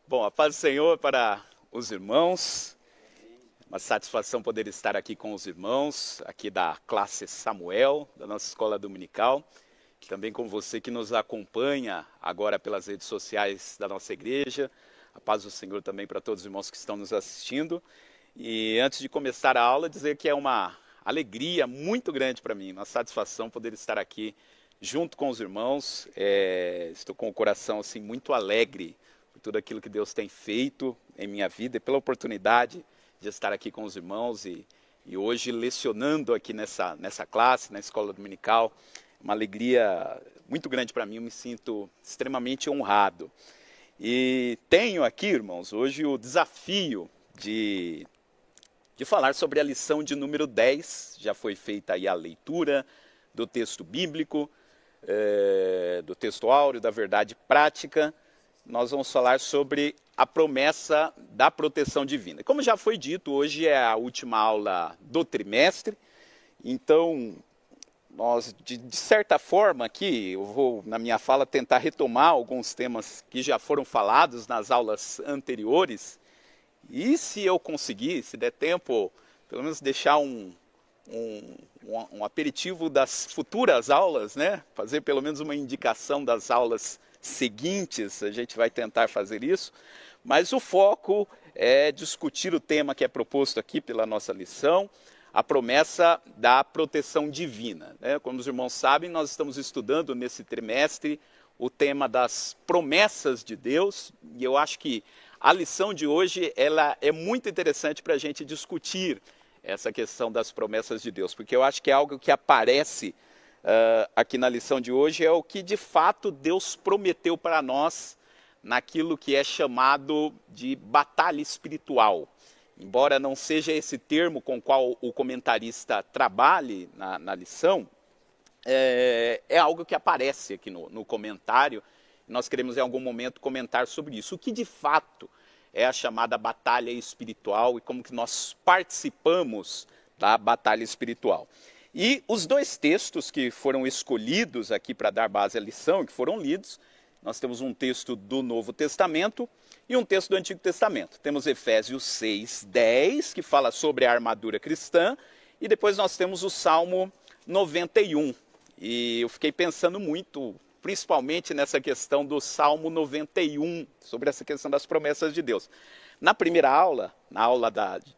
Bom, a paz do Senhor para os irmãos. Uma satisfação poder estar aqui com os irmãos, aqui da classe Samuel, da nossa escola dominical. Também com você que nos acompanha agora pelas redes sociais da nossa igreja. A paz do Senhor também para todos os irmãos que estão nos assistindo. E antes de começar a aula, dizer que é uma alegria muito grande para mim, uma satisfação poder estar aqui junto com os irmãos. Estou com o coração assim, muito alegre por tudo aquilo que Deus tem feito em minha vida e pela oportunidade de estar aqui com os irmãos e hoje lecionando aqui nessa classe, na escola dominical. Uma alegria muito grande para mim, eu me sinto extremamente honrado. E tenho aqui, irmãos, hoje o desafio de falar sobre a lição de número 10. Já foi feita aí a leitura do texto bíblico, do texto áureo, da verdade prática. Nós vamos falar sobre a promessa da proteção divina. Como já foi dito, hoje é a última aula do trimestre, então nós, de certa forma aqui, eu vou na minha fala tentar retomar alguns temas que já foram falados nas aulas anteriores, e se eu conseguir, se der tempo, pelo menos deixar um aperitivo das futuras aulas, né? Fazer pelo menos uma indicação das aulas seguintes, a gente vai tentar fazer isso, mas o foco é discutir o tema que é proposto aqui pela nossa lição, a promessa da proteção divina, né? Como os irmãos sabem, nós estamos estudando nesse trimestre o tema das promessas de Deus, e eu acho que a lição de hoje ela é muito interessante para a gente discutir essa questão das promessas de Deus, porque eu acho que é algo que aparece aqui na lição de hoje, é o que de fato Deus prometeu para nós naquilo que é chamado de batalha espiritual. Embora não seja esse termo com o qual o comentarista trabalhe na lição, é algo que aparece aqui no comentário. Nós queremos em algum momento comentar sobre isso. O que de fato é a chamada batalha espiritual e como que nós participamos da batalha espiritual. E os dois textos que foram escolhidos aqui para dar base à lição, que foram lidos, nós temos um texto do Novo Testamento e um texto do Antigo Testamento. Temos Efésios 6:10, que fala sobre a armadura cristã, e depois nós temos o Salmo 91. E eu fiquei pensando muito, principalmente nessa questão do Salmo 91, sobre essa questão das promessas de Deus. Na primeira aula, na aula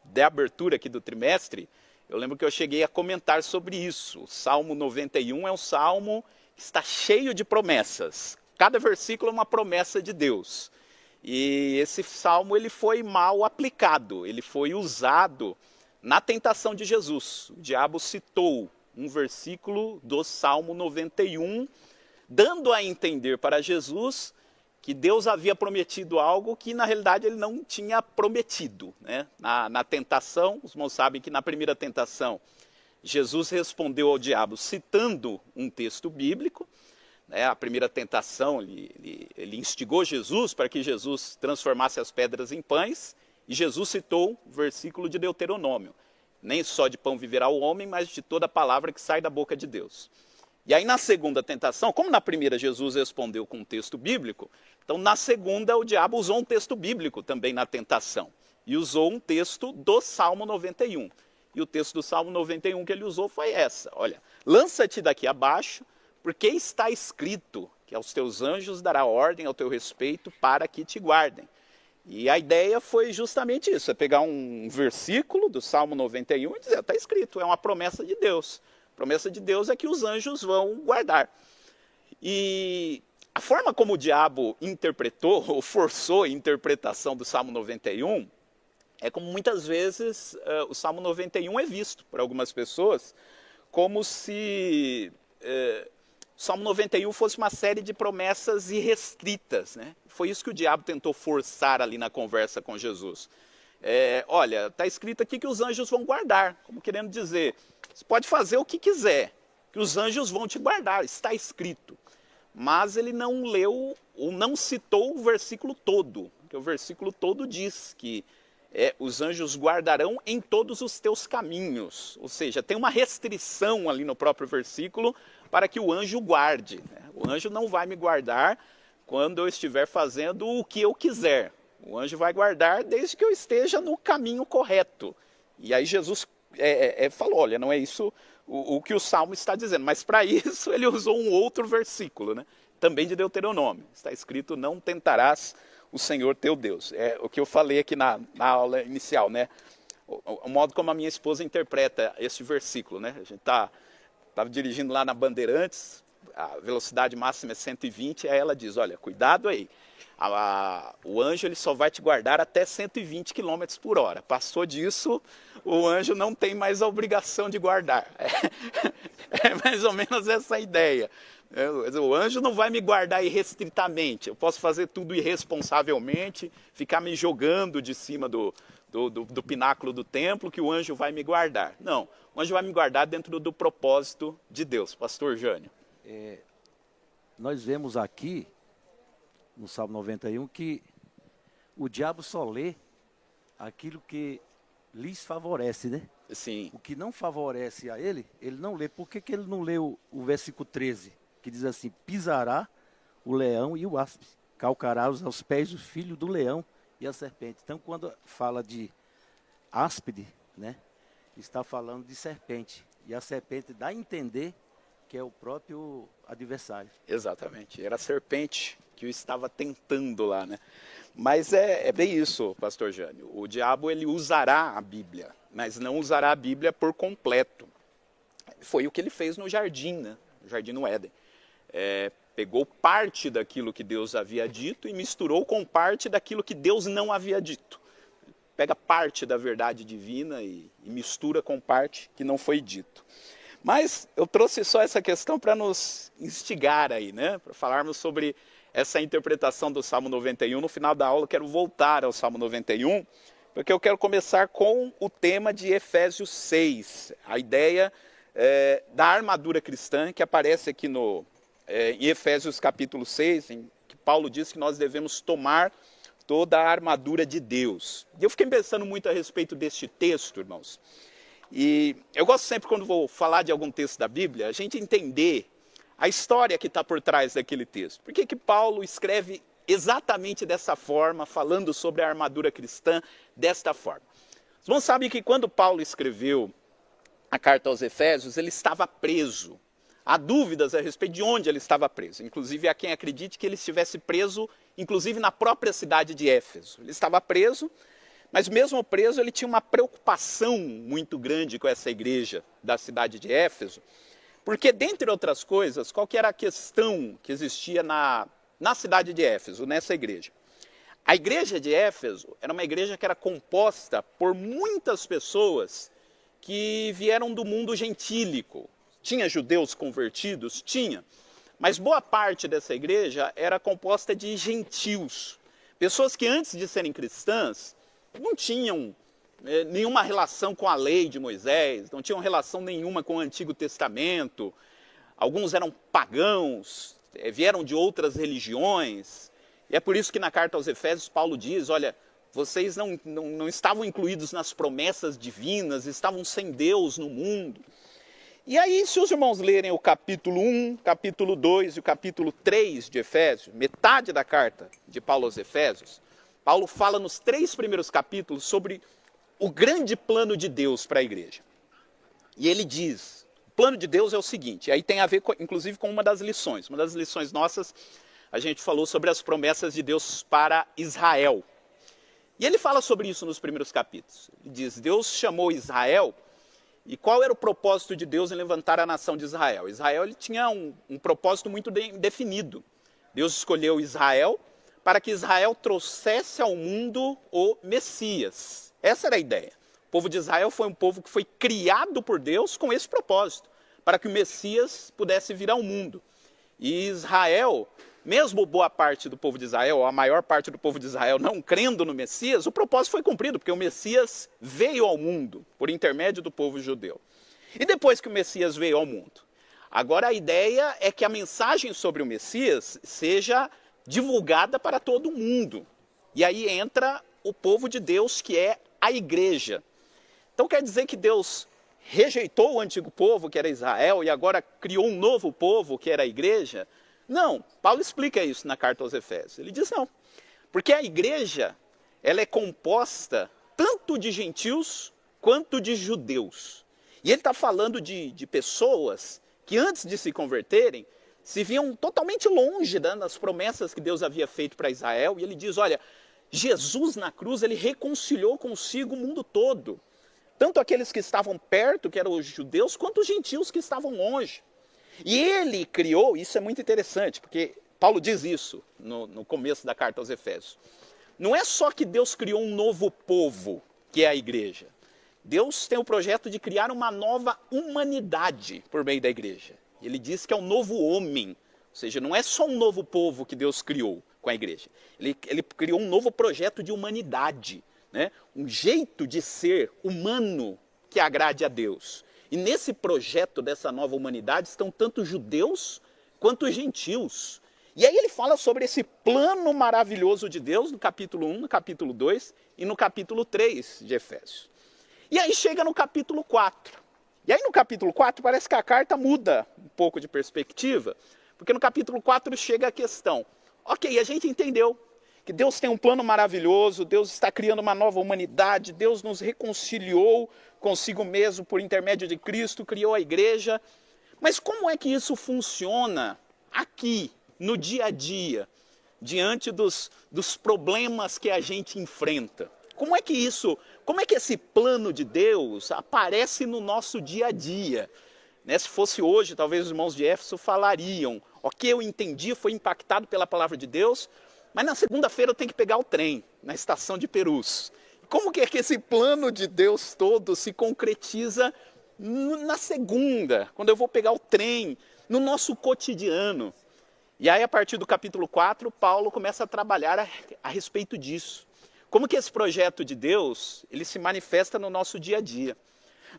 de abertura aqui do trimestre, eu lembro que eu cheguei a comentar sobre isso. O Salmo 91 é um salmo que está cheio de promessas. Cada versículo é uma promessa de Deus. E esse salmo ele foi mal aplicado, ele foi usado na tentação de Jesus. O diabo citou um versículo do Salmo 91, dando a entender para Jesus que Deus havia prometido algo que na realidade ele não tinha prometido, né? Na tentação, os irmãos sabem que na primeira tentação, Jesus respondeu ao diabo citando um texto bíblico, né? A primeira tentação, ele instigou Jesus para que Jesus transformasse as pedras em pães, e Jesus citou o versículo de Deuteronômio: nem só de pão viverá o homem, mas de toda palavra que sai da boca de Deus. E aí na segunda tentação, como na primeira Jesus respondeu com um texto bíblico, então na segunda o diabo usou um texto bíblico também na tentação. E usou um texto do Salmo 91. E o texto do Salmo 91 que ele usou foi essa: olha, lança-te daqui abaixo, porque está escrito que aos teus anjos dará ordem ao teu respeito para que te guardem. E a ideia foi justamente isso, é pegar um versículo do Salmo 91 e dizer, está escrito, é uma promessa de Deus. A promessa de Deus é que os anjos vão guardar. E a forma como o diabo interpretou, ou forçou a interpretação do Salmo 91, é como muitas vezes o Salmo 91 é visto por algumas pessoas, como se o Salmo 91 fosse uma série de promessas irrestritas, né? Foi isso que o diabo tentou forçar ali na conversa com Jesus. Olha, está escrito aqui que os anjos vão guardar, como querendo dizer, você pode fazer o que quiser, que os anjos vão te guardar, está escrito. Mas ele não leu, ou não citou o versículo todo, porque o versículo todo diz que os anjos guardarão em todos os teus caminhos. Ou seja, tem uma restrição ali no próprio versículo para que o anjo guarde, né? O anjo não vai me guardar quando eu estiver fazendo o que eu quiser. O anjo vai guardar desde que eu esteja no caminho correto. E aí Jesus falou, olha, não é isso o que o Salmo está dizendo. Mas para isso ele usou um outro versículo, né? Também de Deuteronômio. Está escrito, não tentarás o Senhor teu Deus. É o que eu falei aqui na aula inicial, né? O modo como a minha esposa interpreta esse versículo, né? A gente estava dirigindo lá na Bandeirantes, a velocidade máxima é 120, aí ela diz, olha, cuidado aí, o anjo ele só vai te guardar até 120 km por hora. Passou disso, o anjo não tem mais a obrigação de guardar. É mais ou menos essa a ideia. O anjo não vai me guardar irrestritamente, eu posso fazer tudo irresponsavelmente, ficar me jogando de cima do pináculo do templo, que o anjo vai me guardar. Não, o anjo vai me guardar dentro do propósito de Deus. Pastor Jânio. Nós vemos aqui, no Salmo 91, que o diabo só lê aquilo que lhes favorece, né? Sim. O que não favorece a ele não lê. Por que ele não lê o versículo 13, que diz assim, pisará o leão e o áspide, calcará aos pés o filho do leão e a serpente. Então, quando fala de áspide, né, está falando de serpente. E a serpente dá a entender que é o próprio adversário. Exatamente, era a serpente que o estava tentando lá, né? Mas é bem isso, pastor Jânio. O diabo ele usará a Bíblia, mas não usará a Bíblia por completo. Foi o que ele fez no jardim, né? No jardim no Éden. Pegou parte daquilo que Deus havia dito e misturou com parte daquilo que Deus não havia dito. Pega parte da verdade divina e mistura com parte que não foi dito. Mas eu trouxe só essa questão para nos instigar aí, né? Para falarmos sobre essa interpretação do Salmo 91. No final da aula eu quero voltar ao Salmo 91, porque eu quero começar com o tema de Efésios 6. A ideia da armadura cristã que aparece aqui em Efésios capítulo 6, em que Paulo diz que nós devemos tomar toda a armadura de Deus. E eu fiquei pensando muito a respeito deste texto, irmãos. E eu gosto sempre, quando vou falar de algum texto da Bíblia, a gente entender a história que está por trás daquele texto. Por que Paulo escreve exatamente dessa forma, falando sobre a armadura cristã desta forma? Os irmãos sabem que quando Paulo escreveu a carta aos Efésios, ele estava preso. Há dúvidas a respeito de onde ele estava preso. Inclusive, há quem acredite que ele estivesse preso, inclusive na própria cidade de Éfeso. Ele estava preso, mas mesmo preso, ele tinha uma preocupação muito grande com essa igreja da cidade de Éfeso, porque, dentre outras coisas, qual que era a questão que existia na cidade de Éfeso, nessa igreja? A igreja de Éfeso era uma igreja que era composta por muitas pessoas que vieram do mundo gentílico. Tinha judeus convertidos? Tinha. Mas boa parte dessa igreja era composta de gentios. Pessoas que antes de serem cristãs não tinham nenhuma relação com a lei de Moisés, não tinham relação nenhuma com o Antigo Testamento. Alguns eram pagãos, vieram de outras religiões. E é por isso que na carta aos Efésios Paulo diz, olha, vocês não estavam incluídos nas promessas divinas, estavam sem Deus no mundo. E aí, se os irmãos lerem o capítulo 1, capítulo 2 e o capítulo 3 de Efésios, metade da carta de Paulo aos Efésios, Paulo fala nos 3 primeiros capítulos sobre o grande plano de Deus para a igreja. E ele diz, o plano de Deus é o seguinte, aí tem a ver, inclusive, com uma das lições. Uma das lições nossas, a gente falou sobre as promessas de Deus para Israel. E ele fala sobre isso nos primeiros capítulos. Ele diz, Deus chamou Israel, e qual era o propósito de Deus em levantar a nação de Israel? Israel ele tinha um propósito muito definido. Deus escolheu Israel para que Israel trouxesse ao mundo o Messias. Essa era a ideia. O povo de Israel foi um povo que foi criado por Deus com esse propósito, para que o Messias pudesse vir ao mundo. E Israel, mesmo boa parte do povo de Israel, ou a maior parte do povo de Israel não crendo no Messias, o propósito foi cumprido, porque o Messias veio ao mundo por intermédio do povo judeu. E depois que o Messias veio ao mundo? Agora a ideia é que a mensagem sobre o Messias seja divulgada para todo mundo. E aí entra o povo de Deus, que é a igreja. Então quer dizer que Deus rejeitou o antigo povo, que era Israel, e agora criou um novo povo, que era a igreja? Não, Paulo explica isso na carta aos Efésios. Ele diz não, porque a igreja ela é composta tanto de gentios quanto de judeus. E ele está falando de pessoas que antes de se converterem, se viam totalmente longe das promessas que Deus havia feito para Israel. E ele diz, olha, Jesus na cruz, ele reconciliou consigo o mundo todo. Tanto aqueles que estavam perto, que eram os judeus, quanto os gentios que estavam longe. E ele criou, isso é muito interessante, porque Paulo diz isso no começo da carta aos Efésios. Não é só que Deus criou um novo povo, que é a igreja. Deus tem o projeto de criar uma nova humanidade por meio da igreja. Ele diz que é um novo homem, ou seja, não é só um novo povo que Deus criou com a igreja. Ele criou um novo projeto de humanidade, né? Um jeito de ser humano que agrade a Deus. E nesse projeto dessa nova humanidade estão tanto judeus quanto gentios. E aí ele fala sobre esse plano maravilhoso de Deus no capítulo 1, no capítulo 2 e no capítulo 3 de Efésios. E aí chega no capítulo 4. E aí no capítulo 4 parece que a carta muda um pouco de perspectiva, porque no capítulo 4 chega a questão, ok, a gente entendeu que Deus tem um plano maravilhoso, Deus está criando uma nova humanidade, Deus nos reconciliou consigo mesmo por intermédio de Cristo, criou a igreja, mas como é que isso funciona aqui, no dia a dia, diante dos problemas que a gente enfrenta? Como é que esse plano de Deus aparece no nosso dia a dia? Né? Se fosse hoje, talvez os irmãos de Éfeso falariam, ok, eu entendi, foi impactado pela palavra de Deus, mas na segunda-feira eu tenho que pegar o trem, na estação de Perus. Como que é que esse plano de Deus todo se concretiza na segunda, quando eu vou pegar o trem, no nosso cotidiano? E aí, a partir do capítulo 4, Paulo começa a trabalhar a respeito disso. Como que esse projeto de Deus, ele se manifesta no nosso dia a dia.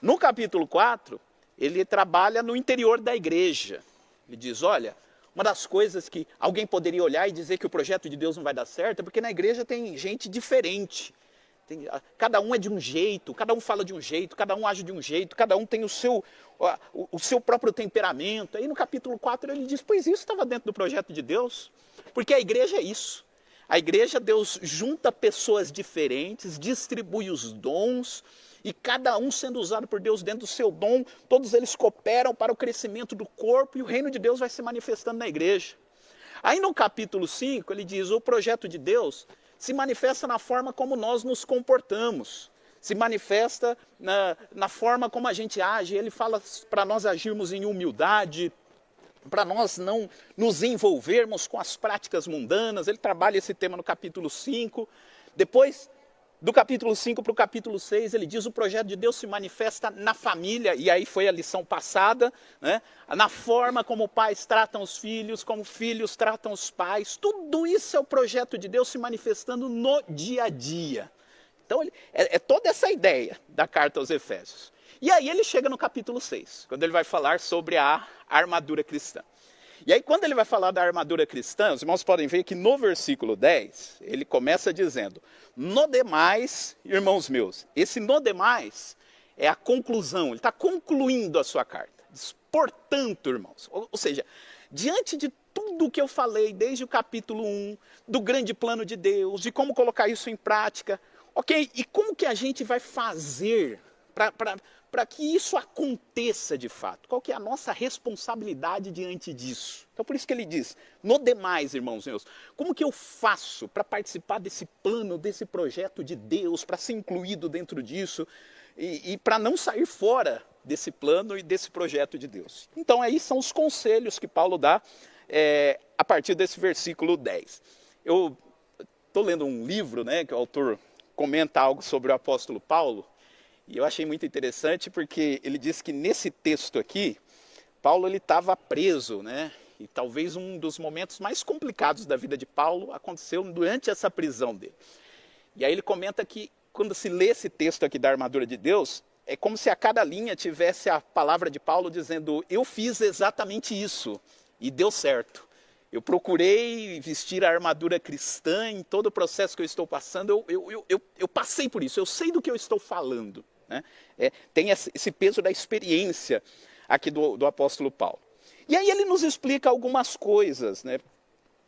No capítulo 4, ele trabalha no interior da igreja. Ele diz, olha, uma das coisas que alguém poderia olhar e dizer que o projeto de Deus não vai dar certo é porque na igreja tem gente diferente. Cada um é de um jeito, cada um fala de um jeito, cada um age de um jeito, cada um tem o seu próprio temperamento. Aí no capítulo 4 ele diz, pois isso estava dentro do projeto de Deus, porque a igreja é isso. A igreja, Deus junta pessoas diferentes, distribui os dons, e cada um sendo usado por Deus dentro do seu dom, todos eles cooperam para o crescimento do corpo, e o reino de Deus vai se manifestando na igreja. Aí no capítulo 5 ele diz, o projeto de Deus se manifesta na forma como nós nos comportamos, se manifesta na forma como a gente age. Ele fala para nós agirmos em humildade, para nós não nos envolvermos com as práticas mundanas. Ele trabalha esse tema no capítulo 5. Depois, do capítulo 5 para o capítulo 6, ele diz o projeto de Deus se manifesta na família, e aí foi a lição passada, né? Na forma como pais tratam os filhos, como filhos tratam os pais. Tudo isso é o projeto de Deus se manifestando no dia a dia. Então, é toda essa ideia da carta aos Efésios. E aí ele chega no capítulo 6, quando ele vai falar sobre a armadura cristã. E aí quando ele vai falar da armadura cristã, os irmãos podem ver que no versículo 10, ele começa dizendo, no demais, irmãos meus, esse no demais é a conclusão, ele está concluindo a sua carta. Diz, portanto, irmãos, ou seja, diante de tudo o que eu falei desde o capítulo 1, do grande plano de Deus, de como colocar isso em prática, ok, e como que a gente vai fazer para que isso aconteça de fato? Qual que é a nossa responsabilidade diante disso? Então por isso que ele diz, no demais, irmãos meus, como que eu faço para participar desse plano, desse projeto de Deus, para ser incluído dentro disso e para não sair fora desse plano e desse projeto de Deus? Então aí são os conselhos que Paulo dá a partir desse versículo 10. Eu estou lendo um livro, né, que o autor comenta algo sobre o apóstolo Paulo, e eu achei muito interessante porque ele diz que nesse texto aqui, Paulo estava preso, né? E talvez um dos momentos mais complicados da vida de Paulo aconteceu durante essa prisão dele. E aí ele comenta que quando se lê esse texto aqui da armadura de Deus, é como se a cada linha tivesse a palavra de Paulo dizendo, eu fiz exatamente isso e deu certo. Eu procurei vestir a armadura cristã em todo o processo que eu estou passando, eu passei por isso, eu sei do que eu estou falando. Né? Tem esse peso da experiência aqui do apóstolo Paulo. E aí ele nos explica algumas coisas, né?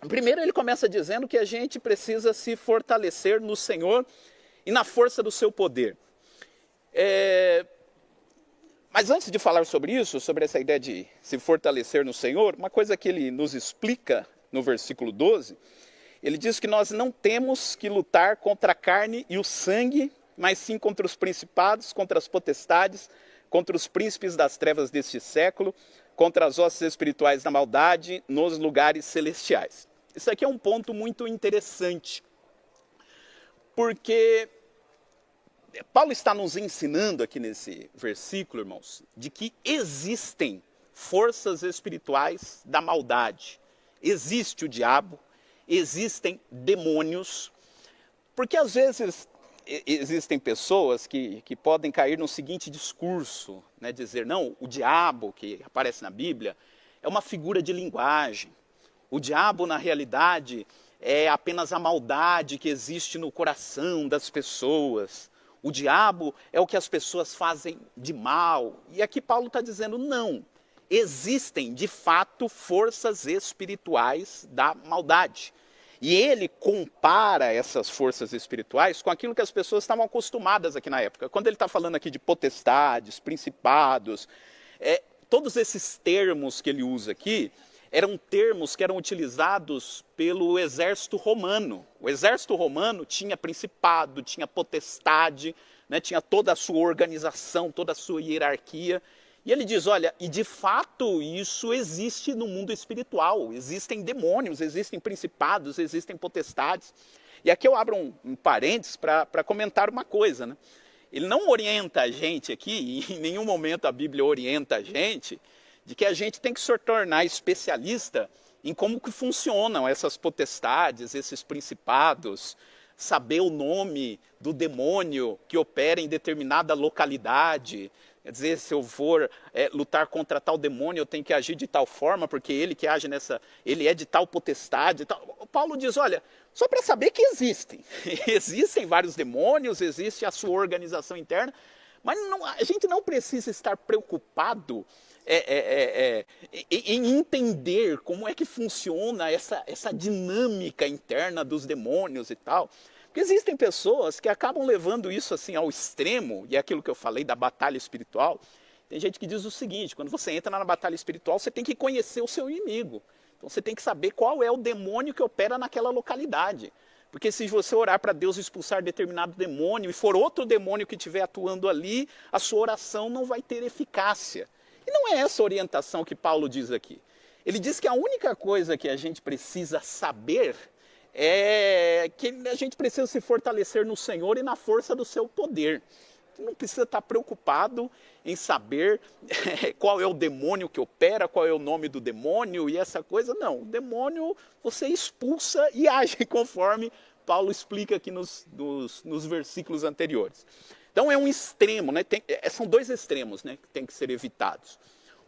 Primeiro ele começa dizendo que a gente precisa se fortalecer no Senhor e na força do seu poder. Mas antes de falar sobre isso, sobre essa ideia de se fortalecer no Senhor, uma coisa que ele nos explica no versículo 12, ele diz que nós não temos que lutar contra a carne e o sangue, mas sim contra os principados, contra as potestades, contra os príncipes das trevas deste século, contra as hostes espirituais da maldade nos lugares celestiais. Isso aqui é um ponto muito interessante, porque Paulo está nos ensinando aqui nesse versículo, irmãos, de que existem forças espirituais da maldade. Existe o diabo, existem demônios, porque às vezes existem pessoas que podem cair no seguinte discurso, né, dizer, não, o diabo que aparece na Bíblia é uma figura de linguagem. O diabo, na realidade, é apenas a maldade que existe no coração das pessoas. O diabo é o que as pessoas fazem de mal. E aqui Paulo está dizendo, não, existem de fato forças espirituais da maldade. E ele compara essas forças espirituais com aquilo que as pessoas estavam acostumadas aqui na época. Quando ele está falando aqui de potestades, principados, todos esses termos que ele usa aqui, eram termos que eram utilizados pelo exército romano. O exército romano tinha principado, tinha potestade, né, tinha toda a sua organização, toda a sua hierarquia. E ele diz, olha, e de fato isso existe no mundo espiritual. Existem demônios, existem principados, existem potestades. E aqui eu abro um parênteses para comentar uma coisa, né? Ele não orienta a gente aqui, e em nenhum momento a Bíblia orienta a gente, de que a gente tem que se tornar especialista em como que funcionam essas potestades, esses principados, saber o nome do demônio que opera em determinada localidade. Quer dizer, se eu for lutar contra tal demônio, eu tenho que agir de tal forma, porque ele que age ele é de tal potestade. Tal. Paulo diz, olha, só para saber que existem. Existem vários demônios, existe a sua organização interna, mas a gente não precisa estar preocupado em entender como é que funciona essa dinâmica interna dos demônios e tal. Porque existem pessoas que acabam levando isso assim ao extremo, e é aquilo que eu falei da batalha espiritual. Tem gente que diz o seguinte, quando você entra na batalha espiritual, você tem que conhecer o seu inimigo. Então você tem que saber qual é o demônio que opera naquela localidade. Porque se você orar para Deus expulsar determinado demônio e for outro demônio que estiver atuando ali, a sua oração não vai ter eficácia. E não é essa orientação que Paulo diz aqui. Ele diz que a única coisa que a gente precisa saber é que a gente precisa se fortalecer no Senhor e na força do seu poder. Você não precisa estar preocupado em saber qual é o demônio que opera, qual é o nome do demônio e essa coisa. Não, o demônio você expulsa e age conforme Paulo explica aqui nos versículos anteriores. Então é um extremo, né? São dois extremos, né, que tem que ser evitados.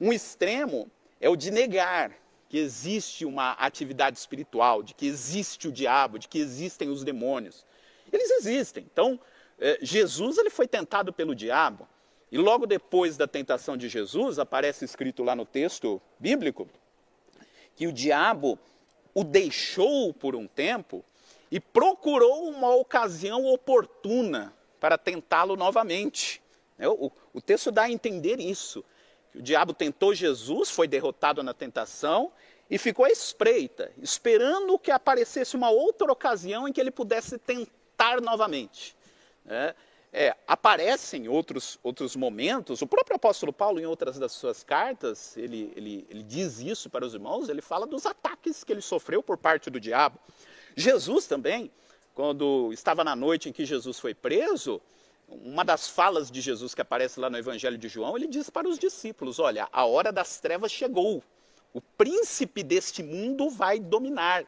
Um extremo é o de negar que existe uma atividade espiritual, de que existe o diabo, de que existem os demônios. Eles existem. Então, Jesus ele foi tentado pelo diabo, e logo depois da tentação de Jesus, aparece escrito lá no texto bíblico, que o diabo o deixou por um tempo e procurou uma ocasião oportuna para tentá-lo novamente. O texto dá a entender isso. O diabo tentou Jesus, foi derrotado na tentação e ficou à espreita, esperando que aparecesse uma outra ocasião em que ele pudesse tentar novamente. Aparecem outros momentos, o próprio apóstolo Paulo, em outras das suas cartas, ele diz isso para os irmãos, ele fala dos ataques que ele sofreu por parte do diabo. Jesus também, quando estava na noite em que Jesus foi preso, uma das falas de Jesus que aparece lá no Evangelho de João, ele diz para os discípulos, olha, a hora das trevas chegou, o príncipe deste mundo vai dominar.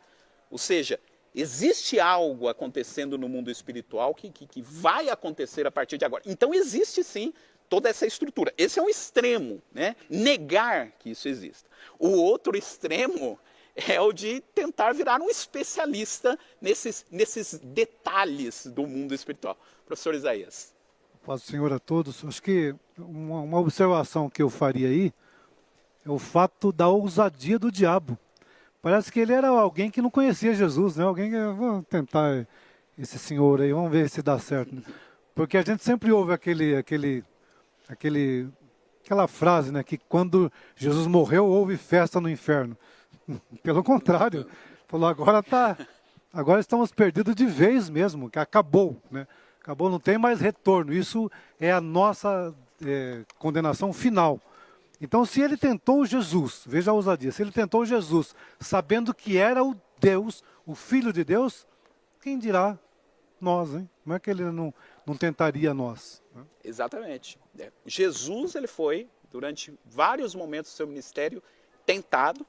Ou seja, existe algo acontecendo no mundo espiritual que vai acontecer a partir de agora. Então existe sim toda essa estrutura. Esse é um extremo, né? Negar que isso exista. O outro extremo é o de tentar virar um especialista nesses detalhes do mundo espiritual. Professor Isaías. Paz do Senhor a todos. Acho que uma observação que eu faria aí é o fato da ousadia do diabo. Parece que ele era alguém que não conhecia Jesus, né? Alguém que, vamos tentar esse senhor aí, vamos ver se dá certo. Porque a gente sempre ouve aquela frase, né? Que quando Jesus morreu, houve festa no inferno. Pelo contrário, falou, agora estamos perdidos de vez mesmo, que acabou, né? Acabou, não tem mais retorno. Isso é a nossa condenação final. Então, se ele tentou Jesus, veja a ousadia, se ele tentou Jesus, sabendo que era o Deus, o Filho de Deus, quem dirá nós, hein? Como é que ele não tentaria nós? Exatamente. Jesus, ele foi, durante vários momentos do seu ministério, tentado.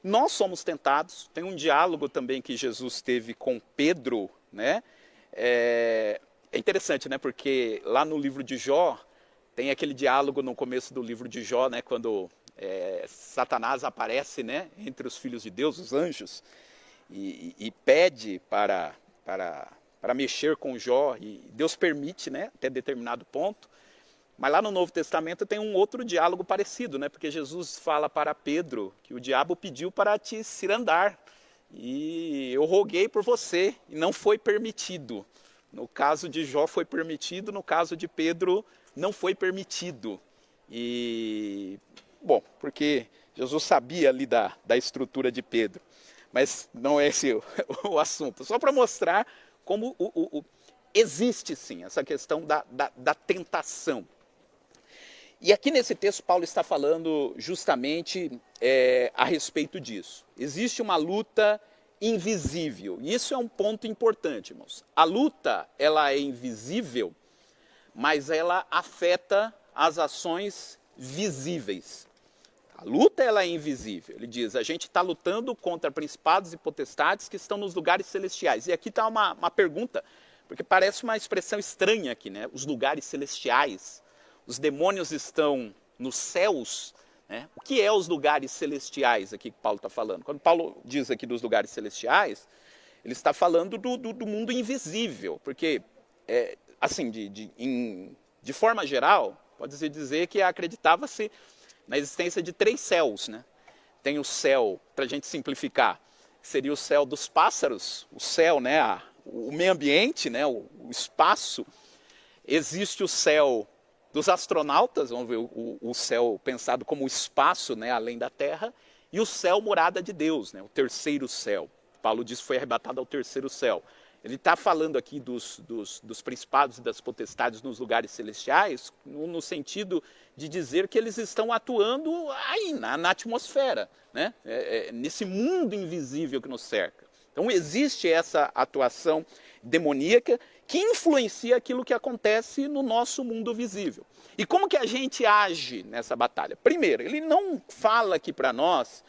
Nós somos tentados. Tem um diálogo também que Jesus teve com Pedro, né? É interessante, né? Porque lá no livro de Jó, tem aquele diálogo no começo do livro de Jó, né? Quando Satanás aparece, né? Entre os filhos de Deus, os anjos, e pede para mexer com Jó, e Deus permite, né? Até determinado ponto. Mas lá no Novo Testamento tem um outro diálogo parecido, né? Porque Jesus fala para Pedro que o diabo pediu para te cirandar. E eu roguei por você e não foi permitido. No caso de Jó foi permitido, no caso de Pedro não foi permitido. E, bom, porque Jesus sabia ali da estrutura de Pedro. Mas não é esse o assunto. Só para mostrar como existe sim essa questão da tentação. E aqui nesse texto Paulo está falando justamente a respeito disso. Existe uma luta invisível. E isso é um ponto importante, irmãos. A luta, ela é invisível, mas ela afeta as ações visíveis. A luta, ela é invisível. Ele diz, a gente está lutando contra principados e potestades que estão nos lugares celestiais. E aqui está uma pergunta, porque parece uma expressão estranha aqui, né? Os lugares celestiais. Os demônios estão nos céus, né? O que é os lugares celestiais aqui que Paulo está falando? Quando Paulo diz aqui dos lugares celestiais, ele está falando do mundo invisível, porque, assim, de forma geral, pode-se dizer que acreditava-se na existência de 3 céus, né? Tem o céu, para a gente simplificar, seria o céu dos pássaros, o céu, né? O meio ambiente, né? O espaço. Existe o céu dos astronautas, vamos ver o céu pensado como o espaço, né, além da Terra, e o céu morada de Deus, né, o terceiro céu. Paulo diz que foi arrebatado ao terceiro céu. Ele está falando aqui dos principados e das potestades nos lugares celestiais, no sentido de dizer que eles estão atuando aí, na atmosfera, né, nesse mundo invisível que nos cerca. Então existe essa atuação demoníaca que influencia aquilo que acontece no nosso mundo visível. E como que a gente age nessa batalha? Primeiro, ele não fala aqui para nós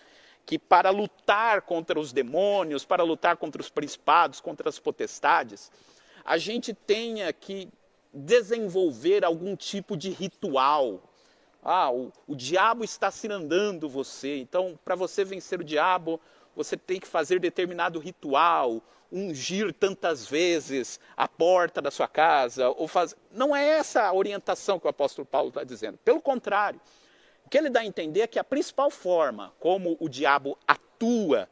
que para lutar contra os demônios, para lutar contra os principados, contra as potestades, a gente tenha que desenvolver algum tipo de ritual. O diabo está cirandando você, então para você vencer o diabo, você tem que fazer determinado ritual, ungir tantas vezes a porta da sua casa. Não é essa a orientação que o apóstolo Paulo está dizendo. Pelo contrário, o que ele dá a entender é que a principal forma como o diabo atua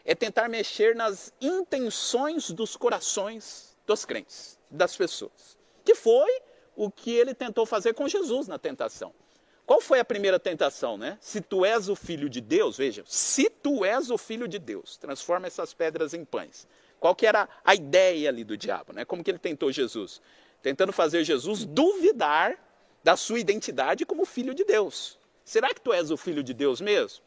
é tentar mexer nas intenções dos corações dos crentes, das pessoas. Que foi o que ele tentou fazer com Jesus na tentação. Qual foi a primeira tentação, né? Se tu és o filho de Deus, veja, se tu és o filho de Deus, transforma essas pedras em pães. Qual que era a ideia ali do diabo, né? Como que ele tentou Jesus? Tentando fazer Jesus duvidar da sua identidade como filho de Deus. Será que tu és o filho de Deus mesmo?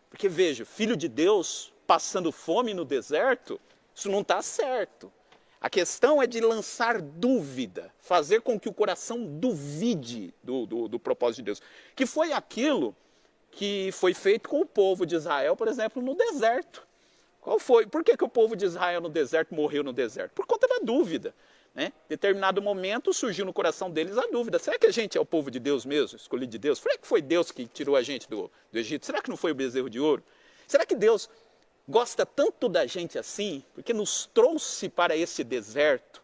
Porque veja, filho de Deus passando fome no deserto, isso não está certo. A questão é de lançar dúvida, fazer com que o coração duvide do propósito de Deus. Que foi aquilo que foi feito com o povo de Israel, por exemplo, no deserto. Qual foi? Por que o povo de Israel no deserto morreu no deserto? Por conta da dúvida. Né? Em determinado momento surgiu no coração deles a dúvida. Será que a gente é o povo de Deus mesmo, escolhido de Deus? Será que foi Deus que tirou a gente do Egito? Será que não foi o bezerro de ouro? Será que Deus gosta tanto da gente assim, porque nos trouxe para esse deserto?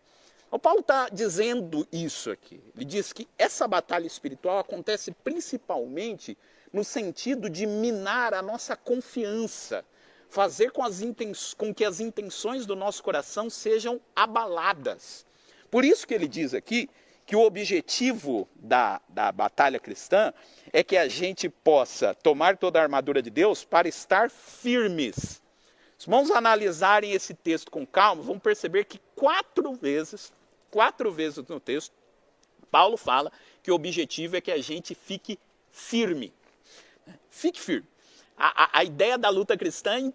O Paulo está dizendo isso aqui. Ele diz que essa batalha espiritual acontece principalmente no sentido de minar a nossa confiança. fazer com que as intenções do nosso coração sejam abaladas. Por isso que ele diz aqui que o objetivo da batalha cristã é que a gente possa tomar toda a armadura de Deus para estar firmes. Se vamos analisarem esse texto com calma, vamos perceber que 4 vezes no texto, Paulo fala que o objetivo é que a gente fique firme. Fique firme. A ideia da luta cristã,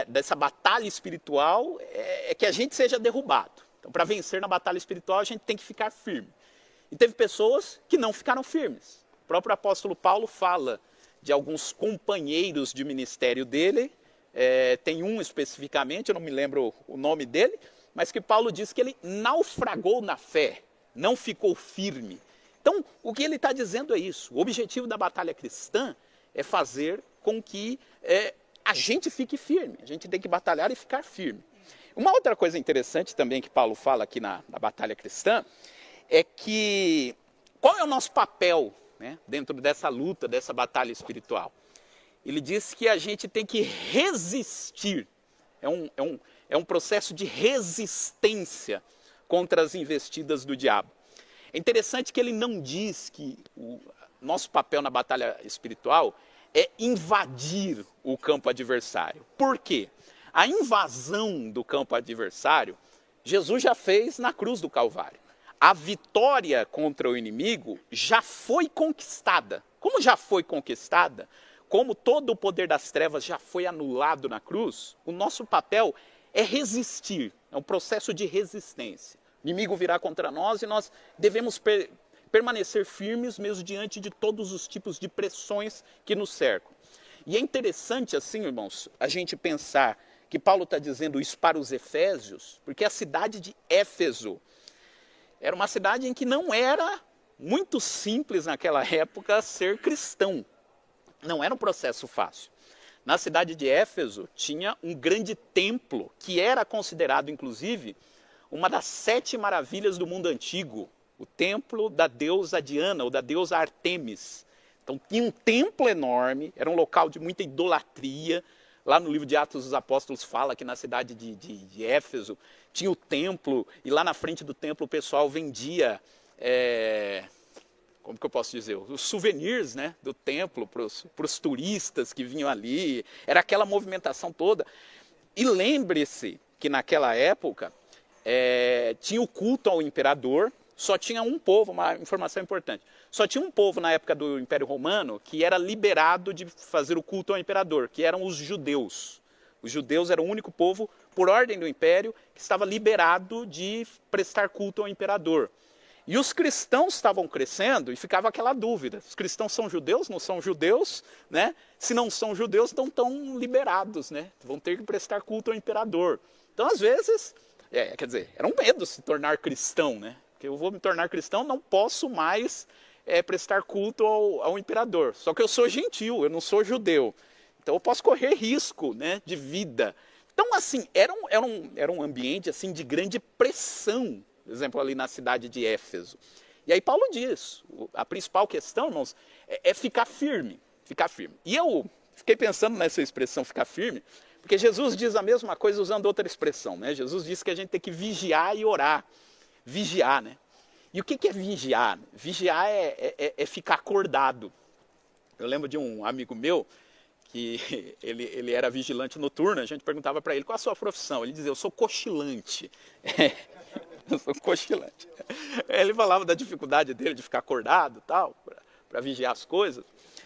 dessa batalha espiritual, é que a gente seja derrubado. Então, para vencer na batalha espiritual, a gente tem que ficar firme. E teve pessoas que não ficaram firmes. O próprio apóstolo Paulo fala de alguns companheiros de ministério dele, tem um especificamente, eu não me lembro o nome dele, mas que Paulo diz que ele naufragou na fé, não ficou firme. Então, o que ele está dizendo é isso. O objetivo da batalha cristã é fazer com que a gente fique firme. A gente tem que batalhar e ficar firme. Uma outra coisa interessante também que Paulo fala aqui na batalha cristã é que qual é o nosso papel, né, dentro dessa luta, dessa batalha espiritual? Ele diz que a gente tem que resistir. É um processo de resistência contra as investidas do diabo. É interessante que ele não diz que o nosso papel na batalha espiritual é invadir o campo adversário. Por quê? A invasão do campo adversário, Jesus já fez na cruz do Calvário. A vitória contra o inimigo já foi conquistada. Como já foi conquistada, como todo o poder das trevas já foi anulado na cruz, o nosso papel é resistir, é um processo de resistência. O inimigo virá contra nós e nós devemos permanecer firmes mesmo diante de todos os tipos de pressões que nos cercam. E é interessante assim, irmãos, a gente pensar que Paulo está dizendo isso para os Efésios, porque a cidade de Éfeso era uma cidade em que não era muito simples naquela época ser cristão. Não era um processo fácil. Na cidade de Éfeso tinha um grande templo, que era considerado, inclusive, uma das 7 maravilhas do mundo antigo. O templo da deusa Diana, ou da deusa Artemis. Então tinha um templo enorme, era um local de muita idolatria. Lá no livro de Atos dos Apóstolos fala que na cidade de Éfeso tinha o templo, e lá na frente do templo o pessoal vendia, como que eu posso dizer, os souvenirs, né, do templo para os turistas que vinham ali. Era aquela movimentação toda. E lembre-se que naquela época tinha o culto ao imperador. Só tinha um povo, uma informação importante, só tinha um povo na época do Império Romano que era liberado de fazer o culto ao imperador, que eram os judeus. Os judeus eram o único povo, por ordem do Império, que estava liberado de prestar culto ao imperador. E os cristãos estavam crescendo e ficava aquela dúvida, os cristãos são judeus, não são judeus, né? Se não são judeus, não estão liberados, né? Vão ter que prestar culto ao imperador. Então, às vezes, quer dizer, era um medo se tornar cristão, né? Que eu vou me tornar cristão, não posso mais prestar culto ao imperador. Só que eu sou gentil, eu não sou judeu. Então eu posso correr risco, né, de vida. Então, assim, era um ambiente assim, de grande pressão, por exemplo, ali na cidade de Éfeso. E aí Paulo diz, a principal questão, irmãos, é ficar firme, ficar firme. E eu fiquei pensando nessa expressão, ficar firme, porque Jesus diz a mesma coisa usando outra expressão, né? Jesus diz que a gente tem que vigiar e orar. Vigiar, né? E o que é vigiar? Vigiar é ficar acordado. Eu lembro de um amigo meu que ele era vigilante noturno. A gente perguntava para ele qual a sua profissão. Ele dizia, eu sou cochilante. Eu sou cochilante. Ele falava da dificuldade dele de ficar acordado, tal, para vigiar as coisas.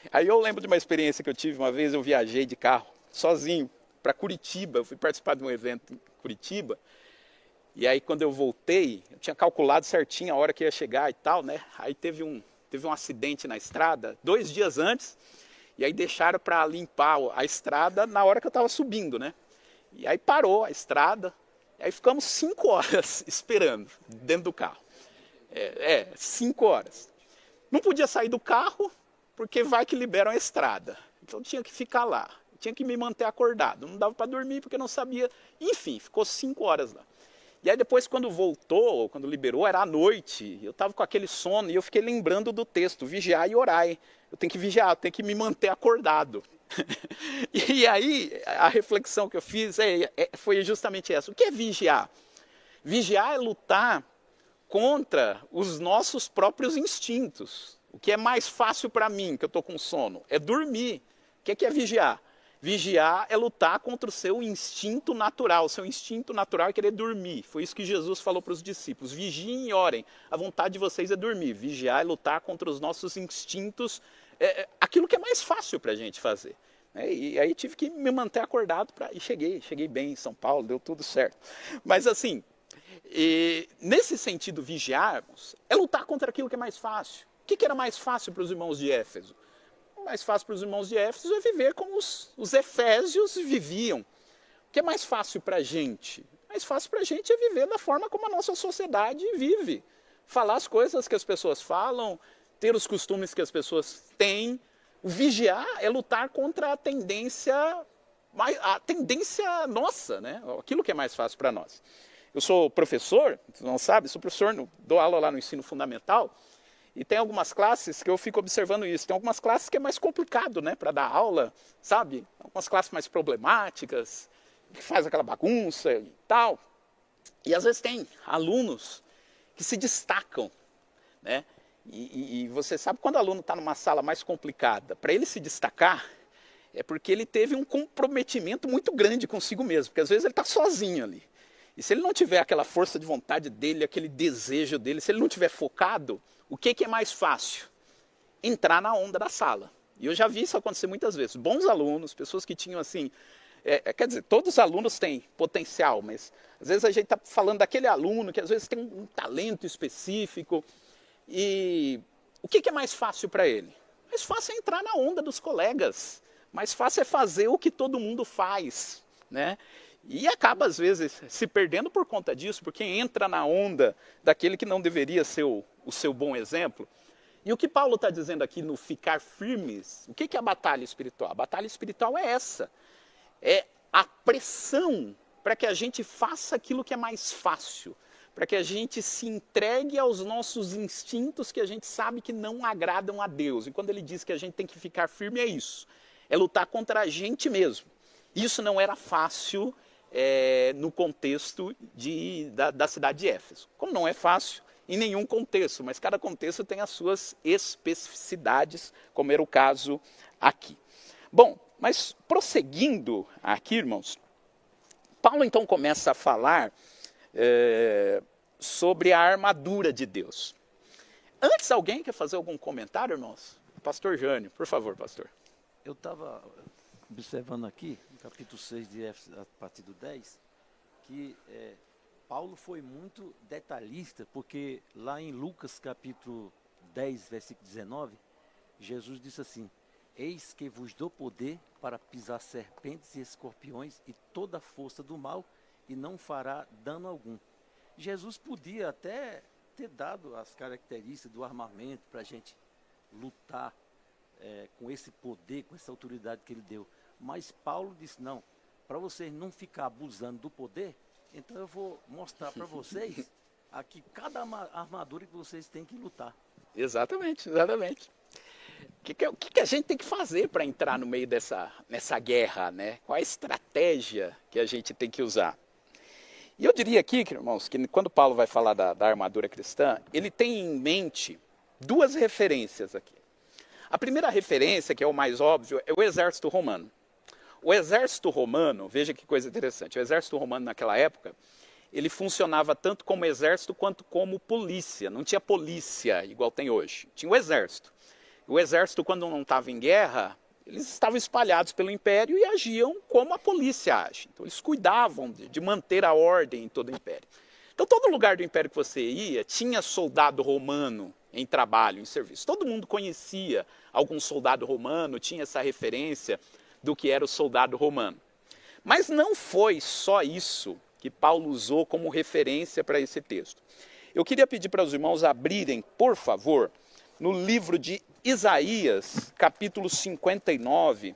Aí eu lembro de uma experiência que eu tive uma vez. Eu viajei de carro sozinho para Curitiba. Eu fui participar de um evento em Curitiba. E aí quando eu voltei, eu tinha calculado certinho a hora que ia chegar e tal, né? Aí teve um acidente na estrada 2 dias antes, e aí deixaram para limpar a estrada na hora que eu estava subindo, né? E aí parou a estrada, e aí ficamos 5 horas esperando dentro do carro. 5 horas. Não podia sair do carro, porque vai que liberam a estrada. Então tinha que ficar lá, tinha que me manter acordado. Não dava para dormir porque não sabia. Enfim, ficou 5 horas lá. E aí depois quando voltou, quando liberou, era à noite, eu estava com aquele sono e eu fiquei lembrando do texto, vigiar e orar. Eu tenho que vigiar, eu tenho que me manter acordado. E aí, a reflexão que eu fiz foi justamente essa. O que é vigiar? Vigiar é lutar contra os nossos próprios instintos. O que é mais fácil para mim, que eu estou com sono, é dormir. O que é vigiar? Vigiar é lutar contra o seu instinto natural. O seu instinto natural é querer dormir. Foi isso que Jesus falou para os discípulos. Vigiem e orem. A vontade de vocês é dormir. Vigiar é lutar contra os nossos instintos, aquilo que é mais fácil para a gente fazer. E aí tive que me manter acordado e cheguei bem em São Paulo, deu tudo certo. Mas assim, nesse sentido, vigiarmos é lutar contra aquilo que é mais fácil. O que era mais fácil para os irmãos de Éfeso? O mais fácil para os irmãos de Éfeso é viver como os efésios viviam. O que é mais fácil para a gente? Mais fácil para a gente é viver da forma como a nossa sociedade vive. Falar as coisas que as pessoas falam, ter os costumes que as pessoas têm. O vigiar é lutar contra a tendência nossa, né? Aquilo que é mais fácil para nós. Eu sou professor, você não sabe, sou professor, dou aula lá no ensino fundamental, e tem algumas classes que eu fico observando isso. Tem algumas classes que é mais complicado, né, para dar aula, sabe? Algumas classes mais problemáticas, que faz aquela bagunça e tal. E às vezes tem alunos que se destacam, né? E você sabe, quando o aluno está numa sala mais complicada, para ele se destacar, é porque ele teve um comprometimento muito grande consigo mesmo, porque às vezes ele está sozinho ali. E se ele não tiver aquela força de vontade dele, aquele desejo dele, se ele não tiver focado, o que é mais fácil? Entrar na onda da sala. E eu já vi isso acontecer muitas vezes. Bons alunos, pessoas que tinham assim... quer dizer, todos os alunos têm potencial, mas às vezes a gente está falando daquele aluno que às vezes tem um talento específico. E o que é mais fácil para ele? Mais fácil é entrar na onda dos colegas. Mais fácil é fazer o que todo mundo faz, né? E acaba, às vezes, se perdendo por conta disso, porque entra na onda daquele que não deveria ser o seu bom exemplo. E o que Paulo está dizendo aqui no ficar firmes, o que é a batalha espiritual? A batalha espiritual é essa. É a pressão para que a gente faça aquilo que é mais fácil. Para que a gente se entregue aos nossos instintos que a gente sabe que não agradam a Deus. E quando ele diz que a gente tem que ficar firme, é isso. É lutar contra a gente mesmo. Isso não era fácil no contexto da cidade de Éfeso. Como não é fácil em nenhum contexto, mas cada contexto tem as suas especificidades, como era o caso aqui. Bom, mas prosseguindo aqui, irmãos, Paulo então começa a falar sobre a armadura de Deus. Antes, alguém quer fazer algum comentário, irmãos? Pastor Jânio, por favor, pastor. Eu estava observando aqui, no capítulo 6 de Éfeso, a partir do 10, que Paulo foi muito detalhista, porque lá em Lucas capítulo 10, versículo 19, Jesus disse assim: eis que vos dou poder para pisar serpentes e escorpiões e toda a força do mal, e não fará dano algum. Jesus podia até ter dado as características do armamento para a gente lutar com esse poder, com essa autoridade que ele deu. Mas Paulo disse, não, para vocês não ficar abusando do poder, então eu vou mostrar para vocês aqui cada armadura que vocês têm que lutar. Exatamente, exatamente. O que a gente tem que fazer para entrar no meio nessa guerra, né? Qual a estratégia que a gente tem que usar? E eu diria aqui, irmãos, que quando Paulo vai falar da armadura cristã, ele tem em mente duas referências aqui. A primeira referência, que é o mais óbvio, é o exército romano. O exército romano, veja que coisa interessante, o exército romano naquela época, ele funcionava tanto como exército quanto como polícia. Não tinha polícia igual tem hoje, tinha o exército. O exército, quando não estava em guerra, eles estavam espalhados pelo império e agiam como a polícia age. Então eles cuidavam de manter a ordem em todo o império. Então todo lugar do império que você ia, tinha soldado romano em trabalho, em serviço. Todo mundo conhecia algum soldado romano, tinha essa referência do que era o soldado romano. Mas não foi só isso que Paulo usou como referência para esse texto. Eu queria pedir para os irmãos abrirem, por favor, no livro de Isaías, capítulo 59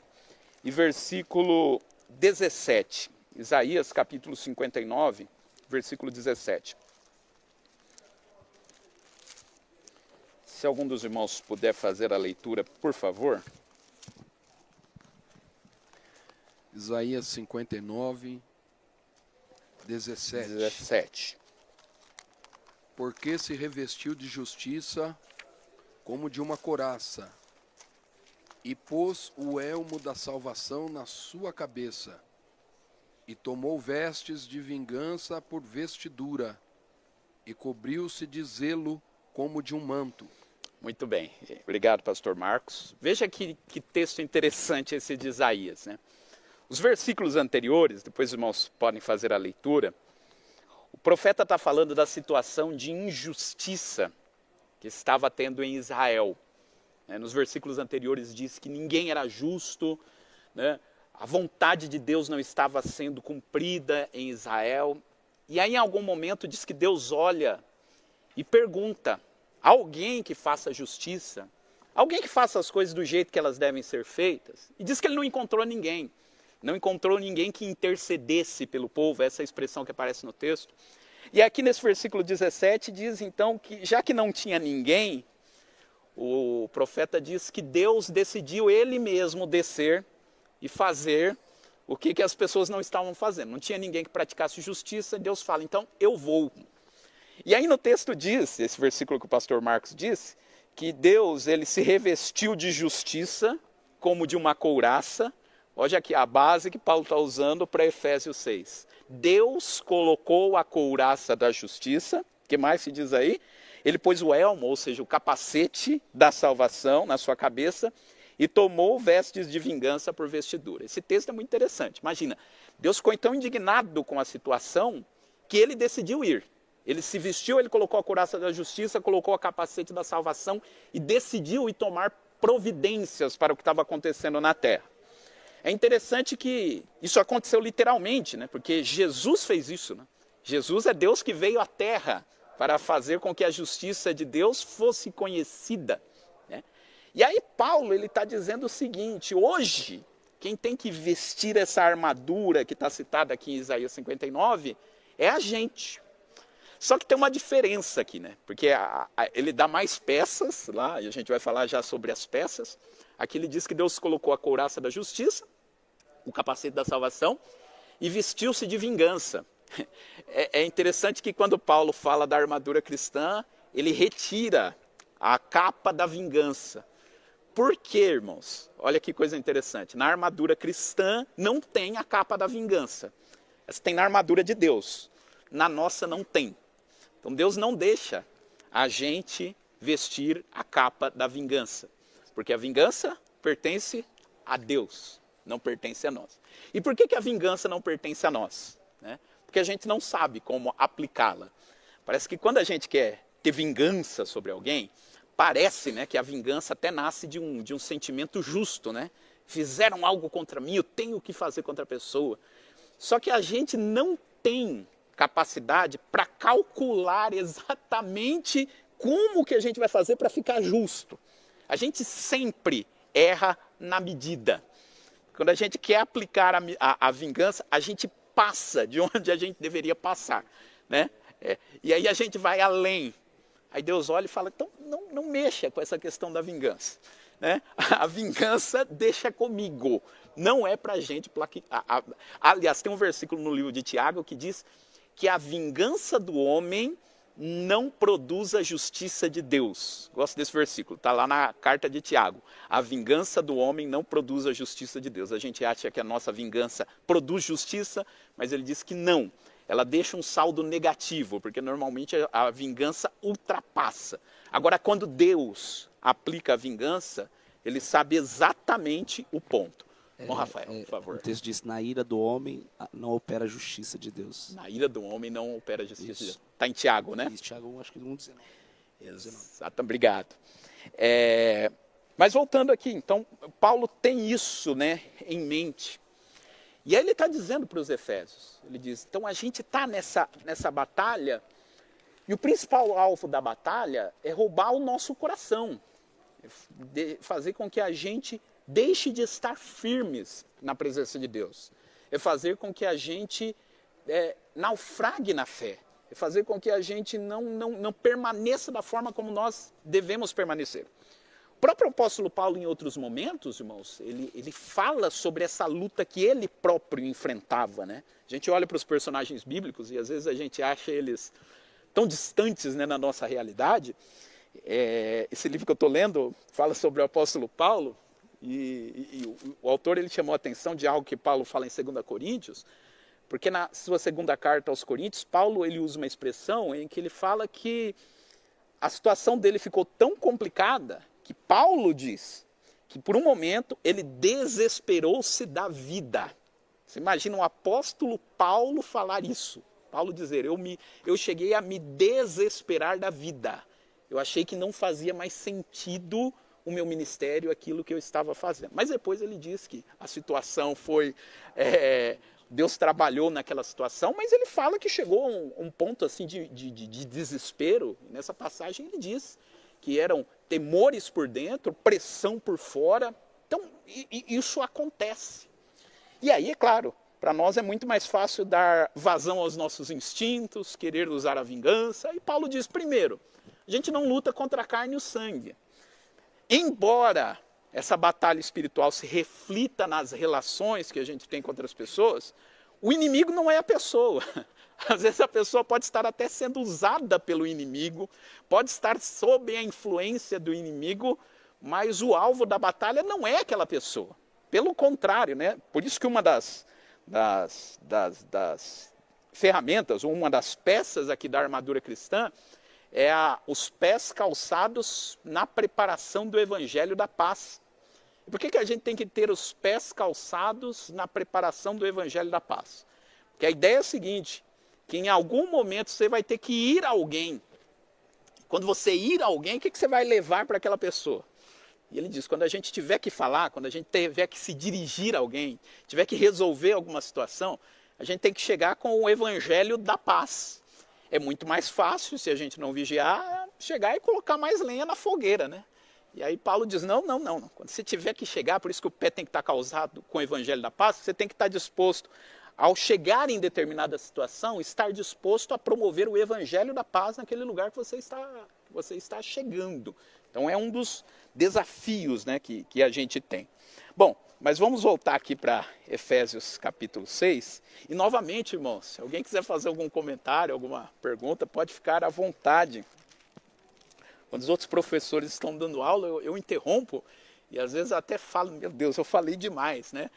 e versículo 17. Isaías, capítulo 59, versículo 17. Se algum dos irmãos puder fazer a leitura, por favor. Isaías 59, 17. 17. Porque se revestiu de justiça como de uma couraça, e pôs o elmo da salvação na sua cabeça, e tomou vestes de vingança por vestidura, e cobriu-se de zelo como de um manto. Muito bem, obrigado, pastor Marcos. Veja que texto interessante esse de Isaías, né? Os versículos anteriores, depois os irmãos podem fazer a leitura, o profeta está falando da situação de injustiça que estava tendo em Israel. Nos versículos anteriores diz que ninguém era justo, né? A vontade de Deus não estava sendo cumprida em Israel. E aí em algum momento diz que Deus olha e pergunta: alguém que faça justiça, alguém que faça as coisas do jeito que elas devem ser feitas? E diz que ele não encontrou ninguém. Não encontrou ninguém que intercedesse pelo povo, essa é a expressão que aparece no texto. E aqui nesse versículo 17 diz então que, já que não tinha ninguém, o profeta diz que Deus decidiu ele mesmo descer e fazer o que as pessoas não estavam fazendo. Não tinha ninguém que praticasse justiça, Deus fala, então eu vou. E aí no texto diz, esse versículo que o pastor Marcos disse, que Deus ele se revestiu de justiça como de uma couraça. Olha aqui a base que Paulo está usando para Efésios 6. Deus colocou a couraça da justiça, o que mais se diz aí? Ele pôs o elmo, ou seja, o capacete da salvação na sua cabeça e tomou vestes de vingança por vestidura. Esse texto é muito interessante. Imagina, Deus ficou tão indignado com a situação que ele decidiu ir. Ele se vestiu, ele colocou a couraça da justiça, colocou o capacete da salvação e decidiu ir tomar providências para o que estava acontecendo na terra. É interessante que isso aconteceu literalmente, né? Porque Jesus fez isso. Né? Jesus é Deus que veio à terra para fazer com que a justiça de Deus fosse conhecida. Né? E aí Paulo está dizendo o seguinte, hoje, quem tem que vestir essa armadura que está citada aqui em Isaías 59 é a gente. Só que tem uma diferença aqui, né? Porque ele dá mais peças lá, e a gente vai falar já sobre as peças. Aqui ele diz que Deus colocou a couraça da justiça, o capacete da salvação, e vestiu-se de vingança. É interessante que quando Paulo fala da armadura cristã, ele retira a capa da vingança. Por quê, irmãos? Olha que coisa interessante. Na armadura cristã não tem a capa da vingança. Essa tem na armadura de Deus. Na nossa não tem. Então Deus não deixa a gente vestir a capa da vingança. Porque a vingança pertence a Deus, não pertence a nós. E por que a vingança não pertence a nós? Né? Porque a gente não sabe como aplicá-la. Parece que quando a gente quer ter vingança sobre alguém, parece, né, que a vingança até nasce de um sentimento justo. Né? Fizeram algo contra mim, eu tenho que fazer contra a pessoa. Só que a gente não tem capacidade para calcular exatamente como que a gente vai fazer para ficar justo. A gente sempre erra na medida. Quando a gente quer aplicar a vingança, a gente passa de onde a gente deveria passar. Né? E aí a gente vai além. Aí Deus olha e fala, então não mexa com essa questão da vingança. Né? A vingança deixa comigo. Não é para a gente... Aliás, tem um versículo no livro de Tiago que diz que a vingança do homem não produz a justiça de Deus. Gosto desse versículo, está lá na carta de Tiago. A vingança do homem não produz a justiça de Deus. A gente acha que a nossa vingança produz justiça, mas ele diz que não. Ela deixa um saldo negativo, porque normalmente a vingança ultrapassa. Agora, quando Deus aplica a vingança, ele sabe exatamente o ponto. Bom, Rafael, por favor. O texto diz, na ira do homem não opera a justiça de Deus. Na ira do homem não opera a justiça de Deus. Está em Tiago, né? Isso, Tiago, acho que 1,19. Exato, obrigado. Mas voltando aqui, então, Paulo tem isso, né, em mente. E aí ele está dizendo para os Efésios, ele diz, então a gente está nessa batalha, e o principal alvo da batalha é roubar o nosso coração, fazer com que a gente deixe de estar firmes na presença de Deus. É fazer com que a gente naufrague na fé. É fazer com que a gente não permaneça da forma como nós devemos permanecer. próprio apóstolo Paulo, em outros momentos, irmãos, ele fala sobre essa luta que ele próprio enfrentava, né? A gente olha para os personagens bíblicos e às vezes a gente acha eles tão distantes, né, na nossa realidade. Esse livro que eu estou lendo fala sobre o apóstolo Paulo e o autor ele chamou a atenção de algo que Paulo fala em 2 Coríntios, porque na sua segunda carta aos Coríntios, Paulo ele usa uma expressão em que ele fala que a situação dele ficou tão complicada que Paulo diz que por um momento ele desesperou-se da vida. Você imagina um apóstolo Paulo falar isso. Paulo dizer, eu cheguei a me desesperar da vida. Eu achei que não fazia mais sentido o meu ministério, aquilo que eu estava fazendo. Mas depois ele diz que a situação foi... Deus trabalhou naquela situação, mas ele fala que chegou a um ponto assim de desespero. Nessa passagem ele diz que eram temores por dentro, pressão por fora. Então, isso acontece. E aí, é claro, para nós é muito mais fácil dar vazão aos nossos instintos, querer usar a vingança. E Paulo diz, primeiro, a gente não luta contra a carne e o sangue. Embora essa batalha espiritual se reflita nas relações que a gente tem com outras pessoas, o inimigo não é a pessoa. Às vezes a pessoa pode estar até sendo usada pelo inimigo, pode estar sob a influência do inimigo, mas o alvo da batalha não é aquela pessoa. Pelo contrário, né? Por isso que uma das ferramentas, ou uma das peças aqui da armadura cristã, é os pés calçados na preparação do evangelho da paz. E por que a gente tem que ter os pés calçados na preparação do evangelho da paz? Porque a ideia é a seguinte, que em algum momento você vai ter que ir a alguém. Quando você ir a alguém, o que você vai levar para aquela pessoa? E ele diz, quando a gente tiver que falar, quando a gente tiver que se dirigir a alguém, tiver que resolver alguma situação, a gente tem que chegar com o evangelho da paz. É muito mais fácil, se a gente não vigiar, chegar e colocar mais lenha na fogueira, né? E aí Paulo diz, não. Quando você tiver que chegar, por isso que o pé tem que estar calçado com o evangelho da paz, você tem que estar disposto, ao chegar em determinada situação, estar disposto a promover o evangelho da paz naquele lugar que você está chegando. Então é um dos desafios, né, que a gente tem. Bom, mas vamos voltar aqui para Efésios capítulo 6. E novamente, irmãos, se alguém quiser fazer algum comentário, alguma pergunta, pode ficar à vontade. Quando os outros professores estão dando aula, eu interrompo e às vezes até falo, meu Deus, eu falei demais, né?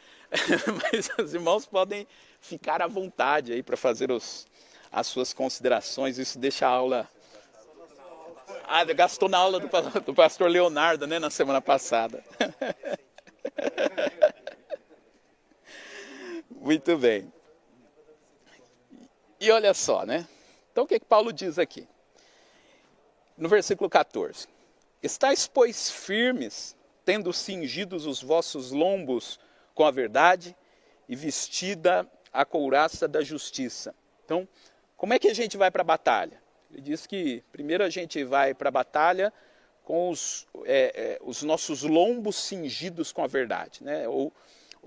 Mas os irmãos podem ficar à vontade aí para fazer as suas considerações. Isso deixa a aula... gastou na aula do pastor Leonardo, né, na semana passada. Muito bem. E olha só, né? Então o que Paulo diz aqui? No versículo 14. Estais, pois, firmes, tendo cingidos os vossos lombos com a verdade e vestida a couraça da justiça. Então, como é que a gente vai para a batalha? Ele diz que primeiro a gente vai para a batalha com os nossos lombos cingidos com a verdade, né? Ou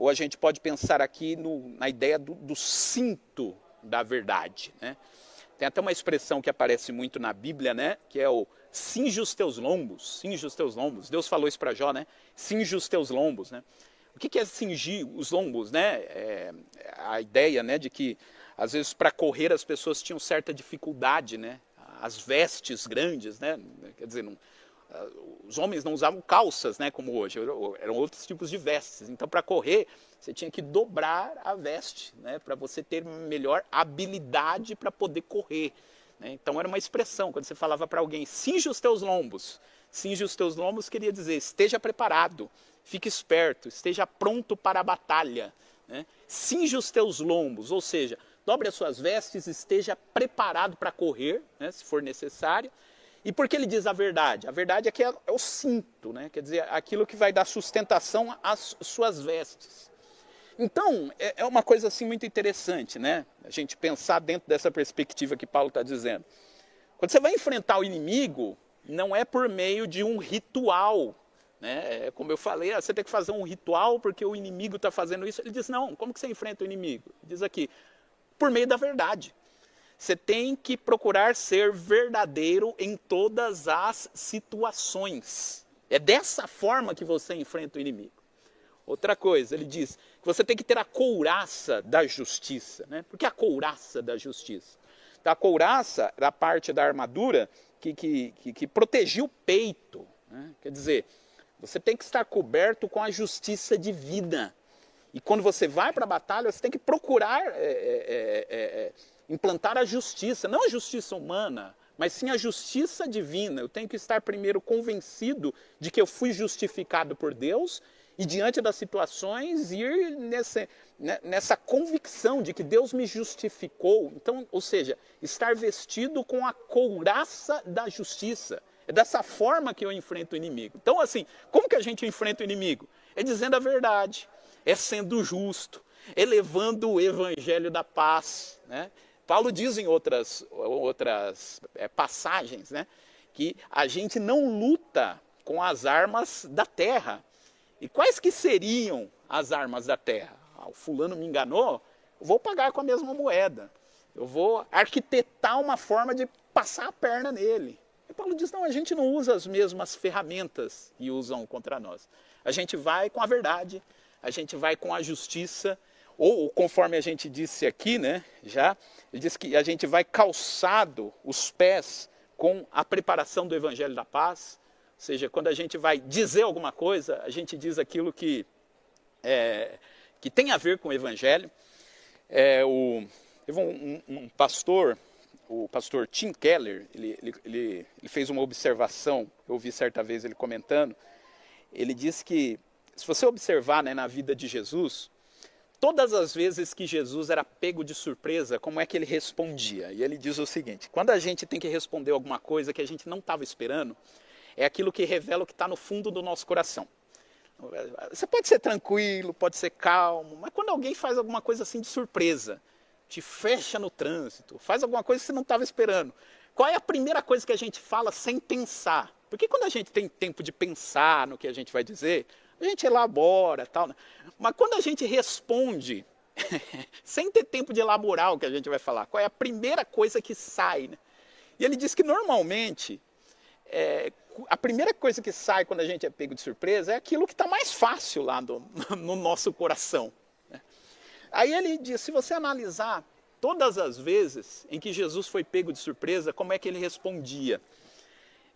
a gente pode pensar aqui na ideia do cinto da verdade, né? Tem até uma expressão que aparece muito na Bíblia, né? Que é o cinge os teus lombos, cinge os teus lombos. Deus falou isso para Jó, né? Cinge os teus lombos, né? O que é cingir os lombos, né? A ideia, né, de que às vezes para correr as pessoas tinham certa dificuldade, né? As vestes grandes, né? Quer dizer, os homens não usavam calças, né, como hoje, eram outros tipos de vestes. Então, para correr, você tinha que dobrar a veste, né, para você ter melhor habilidade para poder correr, né? Então, era uma expressão, quando você falava para alguém, cinge os teus lombos. Cinge os teus lombos queria dizer, esteja preparado, fique esperto, esteja pronto para a batalha, né? Cinge os teus lombos, ou seja, dobre as suas vestes, esteja preparado para correr, né, se for necessário. E por que ele diz a verdade? A verdade é que é o cinto, né? Quer dizer, aquilo que vai dar sustentação às suas vestes. Então, é uma coisa assim muito interessante, né? A gente pensar dentro dessa perspectiva que Paulo está dizendo. Quando você vai enfrentar o inimigo, não é por meio de um ritual, né? Como eu falei, você tem que fazer um ritual porque o inimigo está fazendo isso. Ele diz, não, como que você enfrenta o inimigo? Ele diz aqui, por meio da verdade. Você tem que procurar ser verdadeiro em todas as situações. É dessa forma que você enfrenta o inimigo. Outra coisa, ele diz que você tem que ter a couraça da justiça. Né? Por que a couraça da justiça? Então, a couraça era a parte da armadura que protegia o peito. Né? Quer dizer, você tem que estar coberto com a justiça divina. E quando você vai para a batalha, você tem que procurar implantar a justiça. Não a justiça humana, mas sim a justiça divina. Eu tenho que estar primeiro convencido de que eu fui justificado por Deus e diante das situações ir nessa convicção de que Deus me justificou. Então, ou seja, estar vestido com a couraça da justiça. É dessa forma que eu enfrento o inimigo. Então, assim, como que a gente enfrenta o inimigo? É dizendo a verdade, é sendo justo, é levando o evangelho da paz. Né? Paulo diz em outras passagens, né, que a gente não luta com as armas da terra. E quais que seriam as armas da terra? O fulano me enganou, eu vou pagar com a mesma moeda. Eu vou arquitetar uma forma de passar a perna nele. E Paulo diz, não, a gente não usa as mesmas ferramentas que usam contra nós. A gente vai com a verdade, a gente vai com a justiça, ou conforme a gente disse aqui, né, já, ele diz que a gente vai calçado os pés com a preparação do evangelho da paz. Ou seja, quando a gente vai dizer alguma coisa, a gente diz aquilo que tem a ver com o Evangelho. Teve um pastor, o pastor Tim Keller, ele fez uma observação, eu ouvi certa vez ele comentando, ele disse que, se você observar, né, na vida de Jesus, todas as vezes que Jesus era pego de surpresa, como é que ele respondia? E ele diz o seguinte, quando a gente tem que responder alguma coisa que a gente não estava esperando, é aquilo que revela o que está no fundo do nosso coração. Você pode ser tranquilo, pode ser calmo, mas quando alguém faz alguma coisa assim de surpresa, te fecha no trânsito, faz alguma coisa que você não estava esperando, qual é a primeira coisa que a gente fala sem pensar? Porque quando a gente tem tempo de pensar no que a gente vai dizer, a gente elabora, tal, né? Mas quando a gente responde, sem ter tempo de elaborar o que a gente vai falar, qual é a primeira coisa que sai? Né? E ele diz que normalmente, a primeira coisa que sai quando a gente é pego de surpresa é aquilo que está mais fácil lá no nosso coração. Né? Aí ele diz, se você analisar todas as vezes em que Jesus foi pego de surpresa, como é que ele respondia?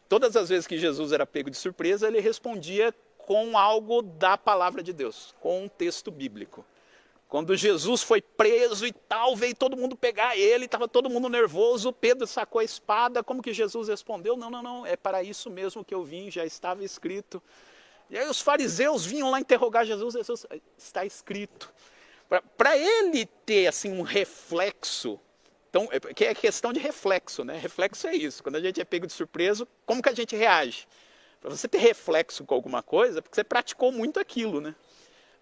Todas as vezes que Jesus era pego de surpresa, ele respondia com algo da palavra de Deus, com um texto bíblico. Quando Jesus foi preso e tal, veio todo mundo pegar ele, estava todo mundo nervoso, Pedro sacou a espada, como que Jesus respondeu? Não, não, não, é para isso mesmo que eu vim, já estava escrito. E aí os fariseus vinham lá interrogar Jesus, Jesus, está escrito. Para ele ter assim um reflexo, então, que é questão de reflexo, né? Reflexo é isso, quando a gente é pego de surpresa, como que a gente reage? Para você ter reflexo com alguma coisa, porque você praticou muito aquilo, né?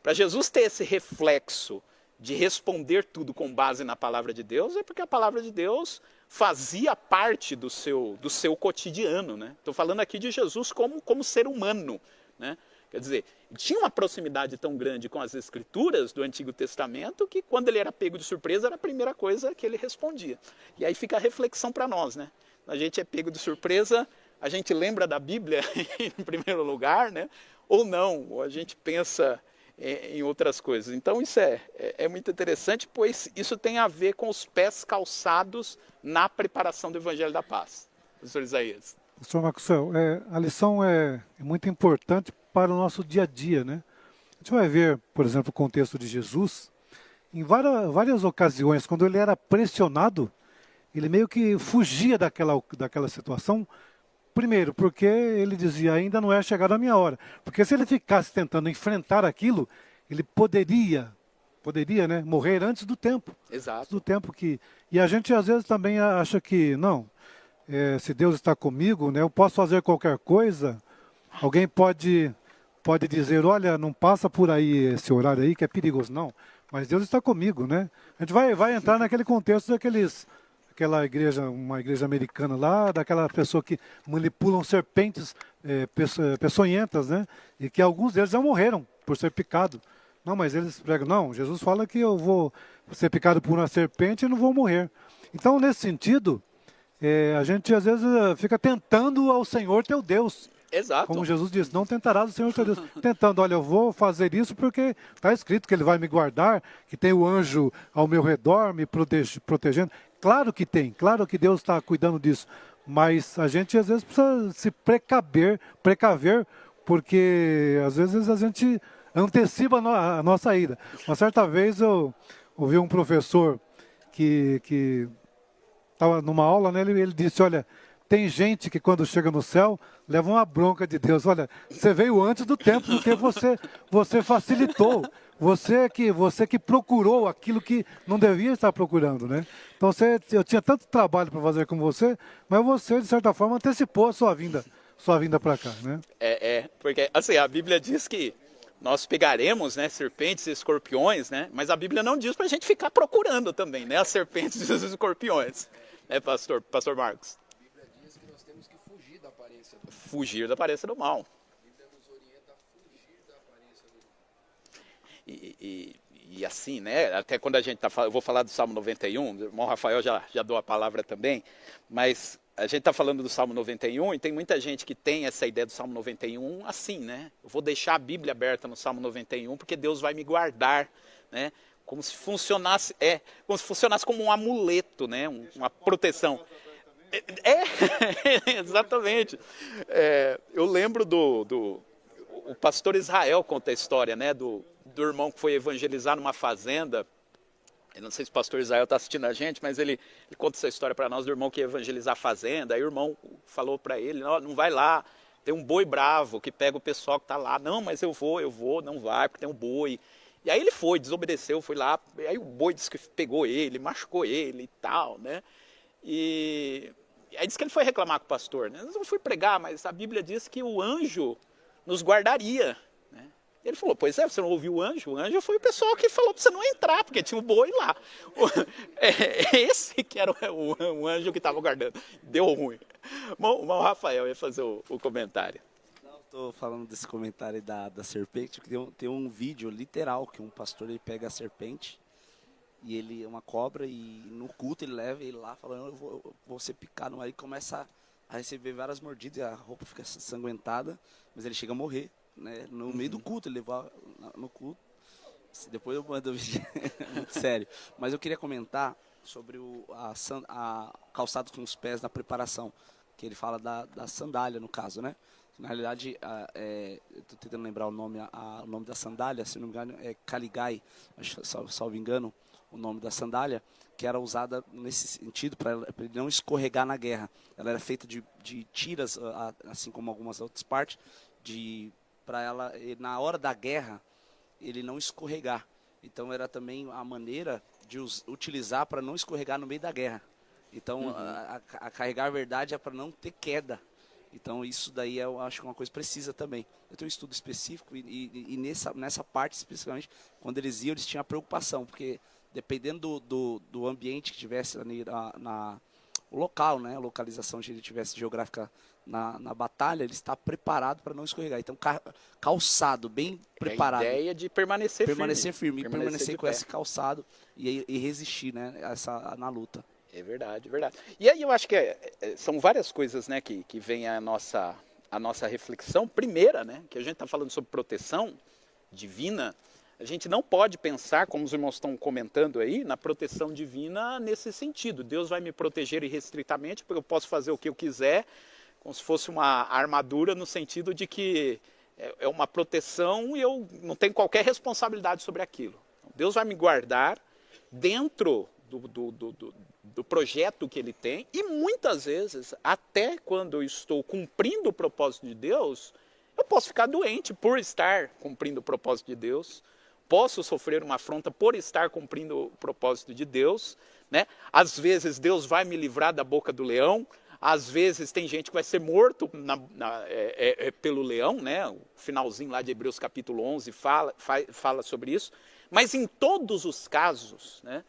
Para Jesus ter esse reflexo de responder tudo com base na palavra de Deus, é porque a palavra de Deus fazia parte do seu cotidiano. Né? Estou falando aqui de Jesus como ser humano. Né? Quer dizer, tinha uma proximidade tão grande com as escrituras do Antigo Testamento que quando ele era pego de surpresa era a primeira coisa que ele respondia. E aí fica a reflexão para nós. Né? A gente é pego de surpresa, a gente lembra da Bíblia em primeiro lugar, né? Ou não, ou a gente pensa em outras coisas. Então isso é muito interessante, pois isso tem a ver com os pés calçados na preparação do Evangelho da Paz. Professor Isaías. Professor Maxwell, a lição é muito importante para o nosso dia a dia, né? A gente vai ver, por exemplo, o contexto de Jesus. Em várias ocasiões, quando ele era pressionado, ele meio que fugia daquela situação. Primeiro, porque ele dizia, ainda não é chegada a minha hora. Porque se ele ficasse tentando enfrentar aquilo, ele poderia, né, morrer antes do tempo. Exato. Antes do tempo E a gente às vezes também acha que, não, se Deus está comigo, né, eu posso fazer qualquer coisa. Alguém pode dizer, olha, não passa por aí esse horário aí que é perigoso. Não, mas Deus está comigo, né? A gente vai entrar naquele contexto aquela igreja, uma igreja americana lá, daquela pessoa que manipulam serpentes peçonhentas, né? E que alguns deles já morreram por ser picado. Não, mas eles pregam, não, Jesus fala que eu vou ser picado por uma serpente e não vou morrer. Então, nesse sentido, a gente às vezes fica tentando ao Senhor teu Deus. Exato. Como Jesus disse, não tentarás o Senhor teu Deus. Tentando, olha, eu vou fazer isso porque está escrito que Ele vai me guardar, que tem o anjo ao meu redor me protegendo. Claro que tem, claro que Deus está cuidando disso. Mas a gente às vezes precisa se precaver, porque às vezes a gente antecipa a nossa ida. Uma certa vez eu ouvi um professor que estava numa aula, né, ele disse, olha, tem gente que quando chega no céu leva uma bronca de Deus. Olha, você veio antes do tempo porque você facilitou. Você que procurou aquilo que não devia estar procurando, né? Então eu tinha tanto trabalho para fazer com você, mas você, de certa forma, antecipou a sua vinda para cá, né? Porque assim, a Bíblia diz que nós pegaremos, né, serpentes e escorpiões, né? Mas a Bíblia não diz para a gente ficar procurando também, né, as serpentes e os escorpiões, né, pastor Marcos? A Bíblia diz que nós temos que fugir da aparência do mal. Fugir da aparência do mal. A Bíblia nos orienta a fugir da aparência do mal. E assim, né, até quando a gente eu vou falar do Salmo 91, o irmão Rafael já deu a palavra também, mas a gente está falando do Salmo 91 e tem muita gente que tem essa ideia do Salmo 91 assim, né? Eu vou deixar a Bíblia aberta no Salmo 91 porque Deus vai me guardar, né? Como se funcionasse como um amuleto, né? Uma proteção. Exatamente. Eu lembro o pastor Israel conta a história, né? Do irmão que foi evangelizar numa fazenda. Eu não sei se o pastor Israel está assistindo a gente, mas ele conta essa história para nós do irmão que ia evangelizar a fazenda. Aí o irmão falou para ele, não vai lá, tem um boi bravo que pega o pessoal que está lá. Não, mas eu vou, não vai, porque tem um boi. E aí ele foi, desobedeceu, foi lá, e aí o boi disse que pegou ele, machucou ele e tal, né? E aí disse que ele foi reclamar com o pastor, né? Eu não fui pregar, mas a Bíblia diz que o anjo nos guardaria, né? Ele falou, pois é, você não ouviu o anjo? O anjo foi o pessoal que falou para você não entrar, porque tinha um boi lá. Esse que era o anjo que estava guardando. Deu ruim. O Rafael ia fazer o comentário. Estou falando desse comentário da serpente, que tem um vídeo literal que um pastor ele pega a serpente e ele é uma cobra e no culto ele leva ele lá falando, eu vou ser picado, aí começa a receber várias mordidas e a roupa fica sanguentada, mas ele chega a morrer, né? No meio do culto, ele levou no culto. Depois eu mando o vídeo, muito sério. Mas eu queria comentar sobre a calçado com os pés na preparação, que ele fala da sandália no caso, né? Na realidade, estou tentando lembrar o nome da sandália, se não me engano, é Caligai, salvo engano, o nome da sandália, que era usada nesse sentido, para ele não escorregar na guerra. Ela era feita de tiras, assim como algumas outras partes, para ela, na hora da guerra, ele não escorregar. Então, era também a maneira de utilizar para não escorregar no meio da guerra. Então, a carregar a verdade é para não ter queda. Então, isso daí eu acho que é uma coisa precisa também. Eu tenho um estudo específico e nessa parte, especificamente, quando eles iam, eles tinham a preocupação, porque dependendo do ambiente que tivesse o local, né, a localização que ele tivesse geográfica na batalha, ele está preparado para não escorregar. Então, calçado, bem preparado. A ideia de permanecer firme. E permanecer com esse calçado e resistir, né, na luta. É verdade, verdade. E aí eu acho que são várias coisas, né, que vem a nossa reflexão. Primeira, né, que a gente está falando sobre proteção divina, a gente não pode pensar, como os irmãos estão comentando aí, na proteção divina nesse sentido. Deus vai me proteger irrestritamente, porque eu posso fazer o que eu quiser, como se fosse uma armadura no sentido de que é uma proteção e eu não tenho qualquer responsabilidade sobre aquilo. Deus vai me guardar dentro do projeto que ele tem, e muitas vezes, até quando eu estou cumprindo o propósito de Deus, eu posso ficar doente por estar cumprindo o propósito de Deus, posso sofrer uma afronta por estar cumprindo o propósito de Deus, né? Às vezes Deus vai me livrar da boca do leão, às vezes tem gente que vai ser morto pelo leão, né? O finalzinho lá de Hebreus capítulo 11 fala sobre isso, mas em todos os casos, né?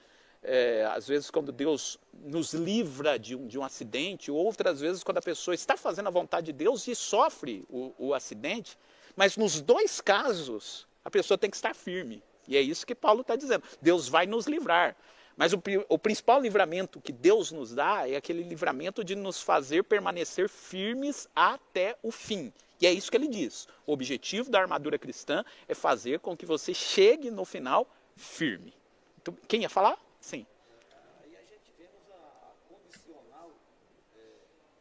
Às vezes quando Deus nos livra de um acidente, outras vezes quando a pessoa está fazendo a vontade de Deus e sofre o acidente, mas nos dois casos a pessoa tem que estar firme, e é isso que Paulo está dizendo, Deus vai nos livrar, mas o principal livramento que Deus nos dá é aquele livramento de nos fazer permanecer firmes até o fim, E é isso que ele diz. O objetivo da armadura cristã é fazer com que você chegue no final firme. Então, quem ia falar? Sim. Aí a gente vemos a condicional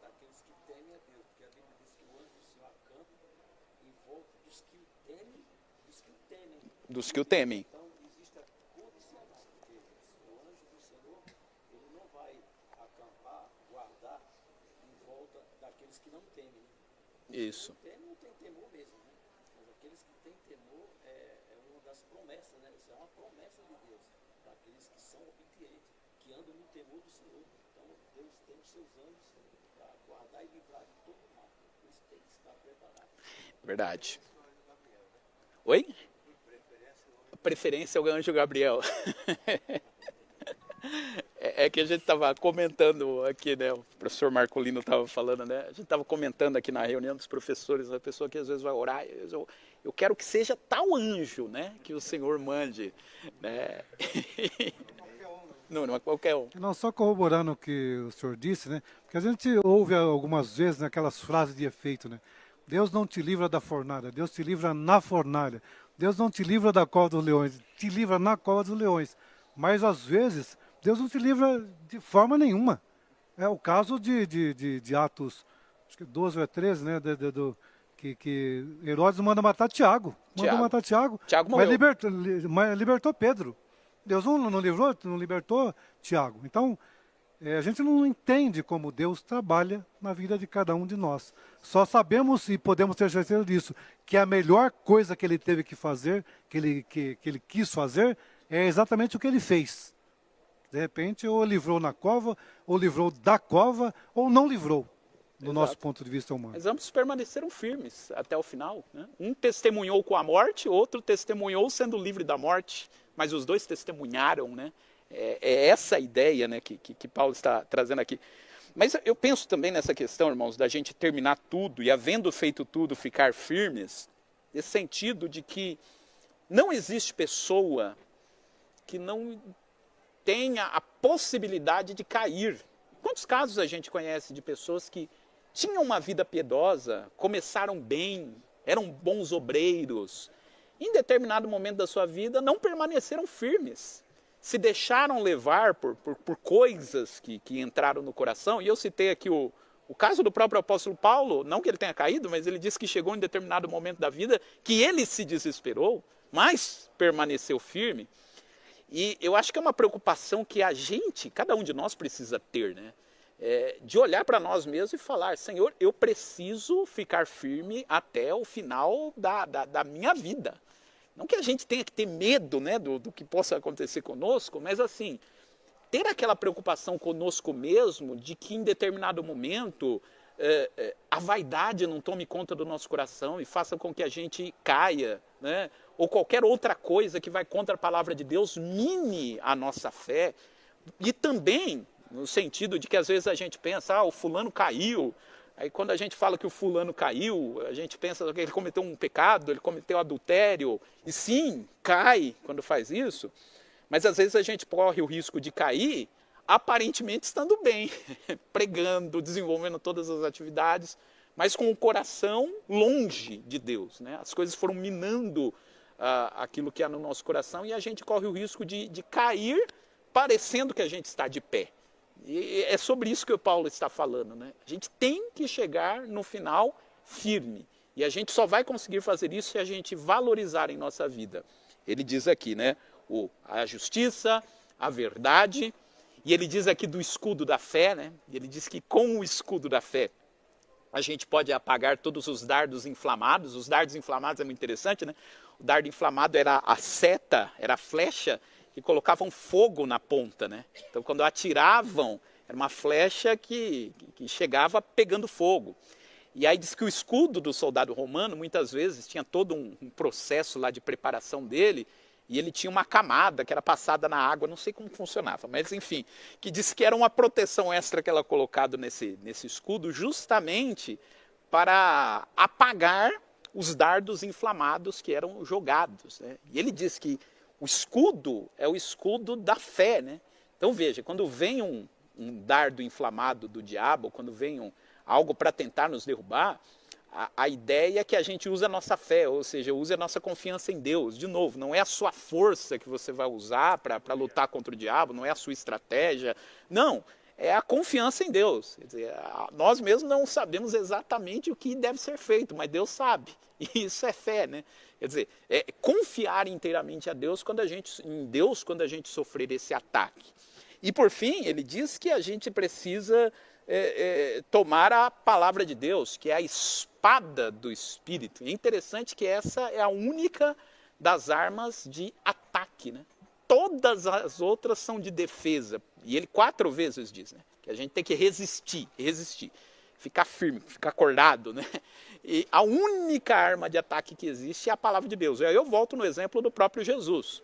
daqueles que temem a Deus, porque a Bíblia diz que o anjo do Senhor acampa em volta dos que o temem, Dos que o temem. Então existe a condicional, porque o anjo do Senhor, ele não vai acampar, guardar em volta daqueles que não temem. Né? Isso. Não tem temor mesmo, né? Mas aqueles que têm temor é uma das promessas, né? Isso é uma promessa de Deus para aqueles que são obedientes, que andam no temor do Senhor. Então Deus tem os seus anjos para guardar e livrar de todo o mal. Por isso tem que estar preparado. Verdade. Oi? Preferência ao anjo Gabriel. É que a gente estava comentando aqui, né? O professor Marcolino estava falando, né? A gente estava comentando aqui na reunião dos professores, a pessoa que às vezes vai orar, eu quero que seja tal anjo, né? Que o Senhor mande, né? Não é qualquer um. Não, só corroborando o que o senhor disse, né? Porque a gente ouve algumas vezes aquelas frases de efeito, né? Deus não te livra da fornalha, Deus te livra na fornalha. Deus não te livra da cova dos leões, te livra na cova dos leões. Mas às vezes, Deus não te livra de forma nenhuma. É o caso de Atos, acho que 12 ou 13, né? Que Herodes manda matar Tiago. Mandou matar Tiago, Tiago mas morreu. libertou Pedro. Deus não libertou Tiago. Então, a gente não entende como Deus trabalha na vida de cada um de nós. Só sabemos e podemos ter certeza disso, que a melhor coisa que ele teve que fazer, que ele quis fazer, é exatamente o que ele fez. De repente, ou livrou na cova, ou livrou da cova, ou não livrou, do nosso ponto de vista humano. Mas ambos permaneceram firmes até o final, né? Um testemunhou com a morte, outro testemunhou sendo livre da morte, mas os dois testemunharam, né? É essa a ideia, né, que Paulo está trazendo aqui. Mas eu penso também nessa questão, irmãos, da gente terminar tudo e, havendo feito tudo, ficar firmes, nesse sentido de que não existe pessoa que não tenha a possibilidade de cair. Quantos casos a gente conhece de pessoas que tinham uma vida piedosa, começaram bem, eram bons obreiros, em determinado momento da sua vida não permaneceram firmes, se deixaram levar por coisas que entraram no coração. E eu citei aqui o caso do próprio apóstolo Paulo, não que ele tenha caído, mas ele disse que chegou em determinado momento da vida que ele se desesperou, mas permaneceu firme. E eu acho que é uma preocupação que a gente, cada um de nós precisa ter, né? De olhar para nós mesmos e falar, Senhor, eu preciso ficar firme até o final da minha vida. Não que a gente tenha que ter medo, né, do que possa acontecer conosco, mas assim, ter aquela preocupação conosco mesmo de que em determinado momento a vaidade não tome conta do nosso coração e faça com que a gente caia, né? Ou qualquer outra coisa que vai contra a palavra de Deus mine a nossa fé. E também no sentido de que às vezes a gente pensa, o fulano caiu. Aí quando a gente fala que o fulano caiu, a gente pensa que ele cometeu um pecado, ele cometeu adultério. E sim, cai quando faz isso. Mas às vezes a gente corre o risco de cair aparentemente estando bem, pregando, desenvolvendo todas as atividades, mas com o coração longe de Deus, né? As coisas foram minando aquilo que há no nosso coração e a gente corre o risco de cair parecendo que a gente está de pé. E é sobre isso que o Paulo está falando, né? A gente tem que chegar no final firme. E a gente só vai conseguir fazer isso se a gente valorizar em nossa vida. Ele diz aqui, né? A justiça, a verdade. E ele diz aqui do escudo da fé, né? Ele diz que com o escudo da fé a gente pode apagar todos os dardos inflamados. Os dardos inflamados é muito interessante, né? O dardo inflamado era a seta, era a flecha que colocavam fogo na ponta, né? Então, quando atiravam, era uma flecha que chegava pegando fogo. E aí diz que o escudo do soldado romano, muitas vezes, tinha todo um processo lá de preparação dele, e ele tinha uma camada que era passada na água, não sei como funcionava, mas enfim, que diz que era uma proteção extra que ela colocado nesse escudo, justamente para apagar os dardos inflamados que eram jogados, né? E ele diz que o escudo é o escudo da fé, né? Então veja, quando vem um dardo inflamado do diabo, quando vem algo para tentar nos derrubar, a ideia é que a gente use a nossa fé, ou seja, use a nossa confiança em Deus. De novo, não é a sua força que você vai usar para lutar contra o diabo, não é a sua estratégia, não, é a confiança em Deus. Quer dizer, nós mesmos não sabemos exatamente o que deve ser feito, mas Deus sabe, e isso é fé, né? Quer dizer, é confiar inteiramente em Deus quando a gente sofrer esse ataque. E por fim, ele diz que a gente precisa tomar a palavra de Deus, que é a espada do Espírito. É interessante que essa é a única das armas de ataque, né? Todas as outras são de defesa. E ele 4 vezes diz, né, que a gente tem que resistir, ficar firme, ficar acordado, né? E a única arma de ataque que existe é a palavra de Deus. Eu volto no exemplo do próprio Jesus.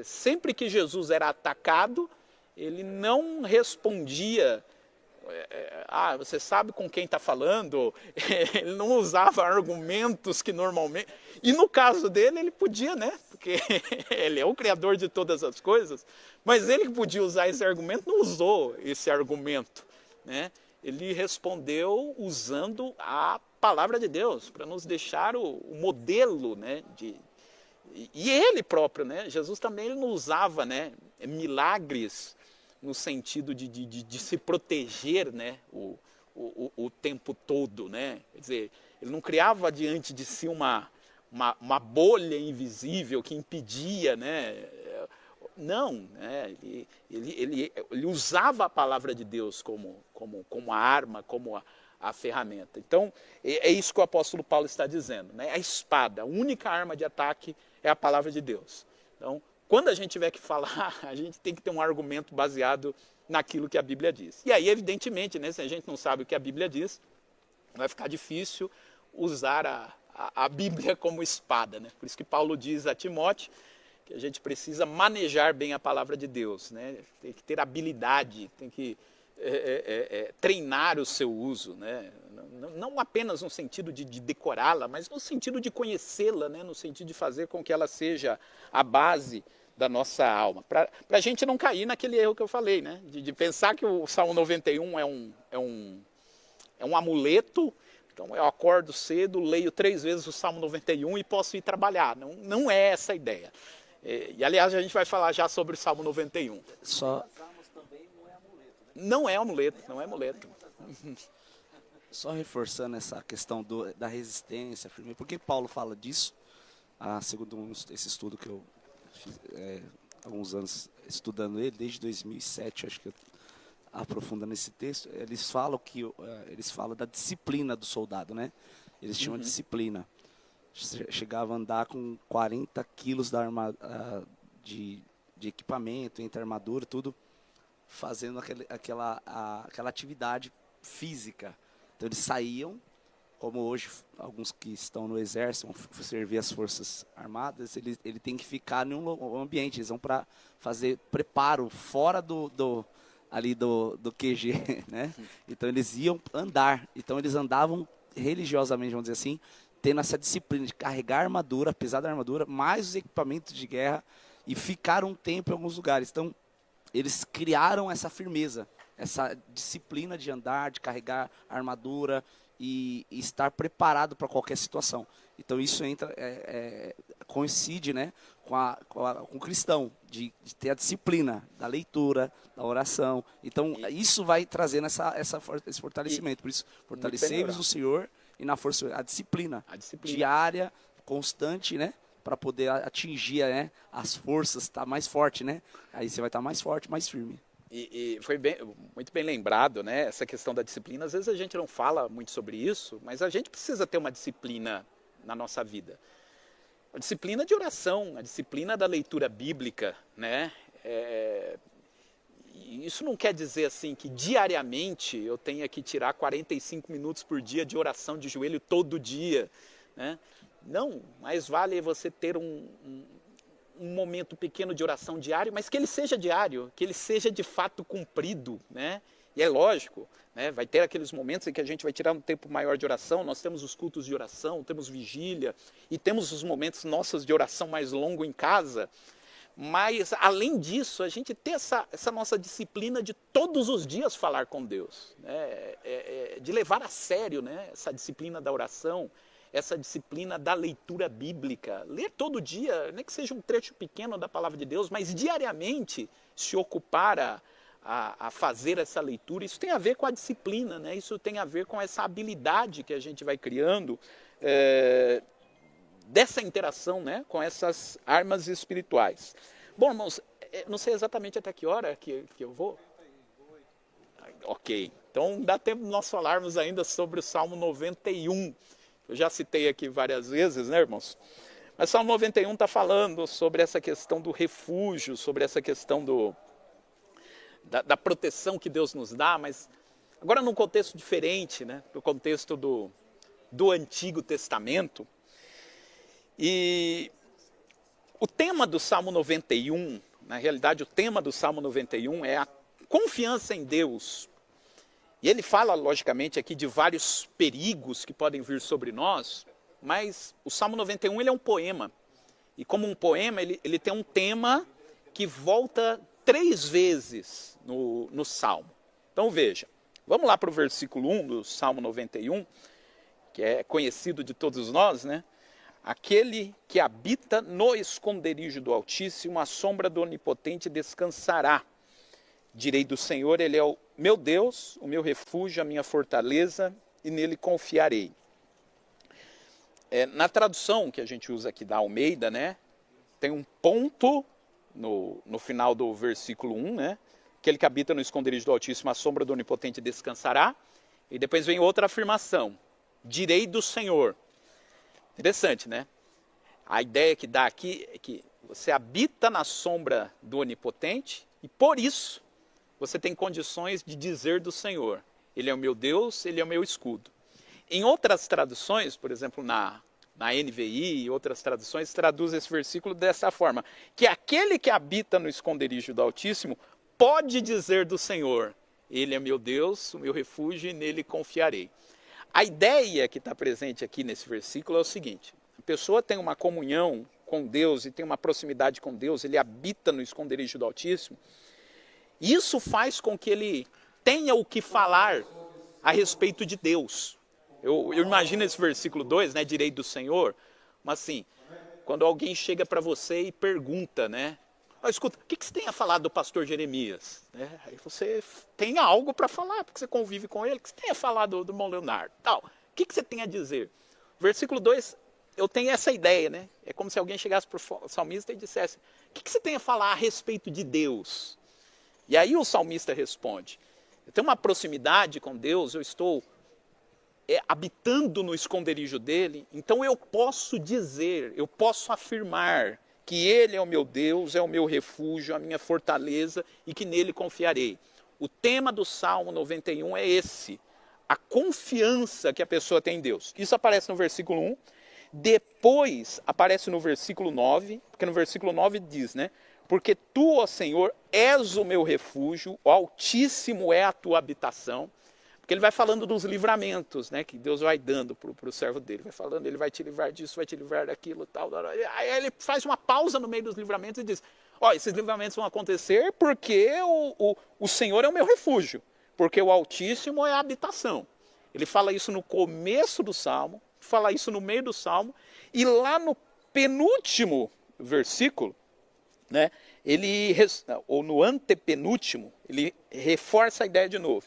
Sempre que Jesus era atacado, ele não respondia, você sabe com quem está falando, ele não usava argumentos que normalmente... E no caso dele, ele podia, né? Porque ele é o criador de todas as coisas, mas ele que podia usar esse argumento, não usou esse argumento, né? Ele respondeu usando a palavra de Deus, para nos deixar o modelo, né? E ele próprio, né? Jesus também ele não usava, né, milagres no sentido de se proteger, né, o tempo todo, né? Quer dizer, ele não criava diante de si uma bolha invisível que impedia, né? Não, né? Ele usava a palavra de Deus como a arma, como a ferramenta. Então, é isso que o apóstolo Paulo está dizendo, né? A espada, a única arma de ataque é a palavra de Deus. Então, quando a gente tiver que falar, a gente tem que ter um argumento baseado naquilo que a Bíblia diz. E aí, evidentemente, né, se a gente não sabe o que a Bíblia diz, vai ficar difícil usar a Bíblia como espada, né? Por isso que Paulo diz a Timóteo que a gente precisa manejar bem a palavra de Deus, né? Tem que ter habilidade, tem que treinar o seu uso, né? Não apenas no sentido de decorá-la, mas no sentido de conhecê-la, né? No sentido de fazer com que ela seja a base da nossa alma. Para a gente não cair naquele erro que eu falei, né? De pensar que o Salmo 91 é um amuleto. Então eu acordo cedo, leio 3 vezes o Salmo 91 e posso ir trabalhar. Não é essa a ideia. E aliás, a gente vai falar já sobre o Salmo 91. Não é amuleto, não é amuleto. Só reforçando essa questão da resistência, por que Paulo fala disso? Segundo esse estudo que eu fiz alguns anos estudando ele, desde 2007, acho que eu aprofundando esse texto, eles falam da disciplina do soldado, né? Eles tinham uma disciplina. Chegava a andar com 40 quilos de equipamento, entre armadura, tudo, fazendo aquela atividade física. Então eles saíam, como hoje alguns que estão no exército, vão servir as forças armadas, ele tem que ficar em um ambiente, eles vão para fazer preparo fora do QG, né? Então eles iam andar, então eles andavam religiosamente, vamos dizer assim, tendo essa disciplina de carregar a armadura, apesar da armadura, mais os equipamentos de guerra, e ficaram um tempo em alguns lugares. Então eles criaram essa firmeza, essa disciplina de andar, de carregar a armadura e estar preparado para qualquer situação. Então isso coincide, né, com o cristão, de ter a disciplina da leitura, da oração. Então isso vai trazendo esse fortalecimento. Por isso, fortalecei-vos o Senhor e na força, a disciplina diária, constante, né, para poder atingir, né, as forças, estar mais forte, né? Aí você vai estar mais forte, mais firme. E foi muito bem lembrado, né, essa questão da disciplina. Às vezes a gente não fala muito sobre isso, mas a gente precisa ter uma disciplina na nossa vida. A disciplina de oração, a disciplina da leitura bíblica, né? Isso não quer dizer assim que diariamente eu tenha que tirar 45 minutos por dia de oração de joelho todo dia, né? Não, mais vale você ter um momento pequeno de oração diário, mas que ele seja diário, que ele seja de fato cumprido, né? E é lógico, né? Vai ter aqueles momentos em que a gente vai tirar um tempo maior de oração, nós temos os cultos de oração, temos vigília, e temos os momentos nossos de oração mais longo em casa, mas além disso, a gente ter essa nossa disciplina de todos os dias falar com Deus, né? De levar a sério, né? Essa disciplina da oração, essa disciplina da leitura bíblica. Ler todo dia, nem que seja um trecho pequeno da palavra de Deus, mas diariamente se ocupar a fazer essa leitura. Isso tem a ver com a disciplina, né? Isso tem a ver com essa habilidade que a gente vai criando, dessa interação, né, com essas armas espirituais. Bom, irmãos, não sei exatamente até que hora que eu vou. Ok, então dá tempo de nós falarmos ainda sobre o Salmo 91. Eu já citei aqui várias vezes, né, irmãos? Mas o Salmo 91 está falando sobre essa questão do refúgio, sobre essa questão da proteção que Deus nos dá, mas agora num contexto diferente, né, no contexto do Antigo Testamento. E o tema do Salmo 91, na realidade o tema do Salmo 91 é a confiança em Deus. E ele fala, logicamente, aqui de vários perigos que podem vir sobre nós, mas o Salmo 91 ele é um poema. E como um poema, ele tem um tema que volta 3 vezes no Salmo. Então veja, vamos lá para o versículo 1 do Salmo 91, que é conhecido de todos nós, né? Aquele que habita no esconderijo do Altíssimo, a sombra do Onipotente descansará. Direi do Senhor, ele é o meu Deus, o meu refúgio, a minha fortaleza, e nele confiarei. Na tradução que a gente usa aqui da Almeida, né, tem um ponto no final do versículo 1, né, aquele que habita no esconderijo do Altíssimo, a sombra do Onipotente descansará, e depois vem outra afirmação, direi do Senhor. Interessante, né? A ideia que dá aqui é que você habita na sombra do Onipotente e por isso você tem condições de dizer do Senhor, ele é o meu Deus, ele é o meu escudo. Em outras traduções, por exemplo na NVI e outras traduções, traduz esse versículo dessa forma, que aquele que habita no esconderijo do Altíssimo pode dizer do Senhor, ele é meu Deus, o meu refúgio e nele confiarei. A ideia que está presente aqui nesse versículo é o seguinte, a pessoa tem uma comunhão com Deus e tem uma proximidade com Deus, ele habita no esconderijo do Altíssimo, isso faz com que ele tenha o que falar a respeito de Deus. Eu imagino esse versículo 2, né, direi do Senhor, mas assim, quando alguém chega para você e pergunta, né, escuta, o que você tem a falar do pastor Jeremias? Aí você tem algo para falar, porque você convive com ele, o que você tem a falar do irmão Leonardo? Tal. O que você tem a dizer? Versículo 2, eu tenho essa ideia, né? É como se alguém chegasse para o salmista e dissesse, o que você tem a falar a respeito de Deus? E aí o salmista responde, eu tenho uma proximidade com Deus, eu estou habitando no esconderijo dele, então eu posso dizer, eu posso afirmar que ele é o meu Deus, é o meu refúgio, a minha fortaleza e que nele confiarei. O tema do Salmo 91 é esse, a confiança que a pessoa tem em Deus. Isso aparece no versículo 1, depois aparece no versículo 9, porque no versículo 9 diz, né? Porque tu, ó Senhor, és o meu refúgio, o Altíssimo é a tua habitação. Porque ele vai falando dos livramentos, né, que Deus vai dando para o servo dele. Vai falando, ele vai te livrar disso, vai te livrar daquilo, tal. Aí ele faz uma pausa no meio dos livramentos e diz, esses livramentos vão acontecer porque o Senhor é o meu refúgio. Porque o Altíssimo é a habitação. Ele fala isso no começo do Salmo, fala isso no meio do Salmo, e lá no penúltimo versículo, né, ou no antepenúltimo, ele reforça a ideia de novo.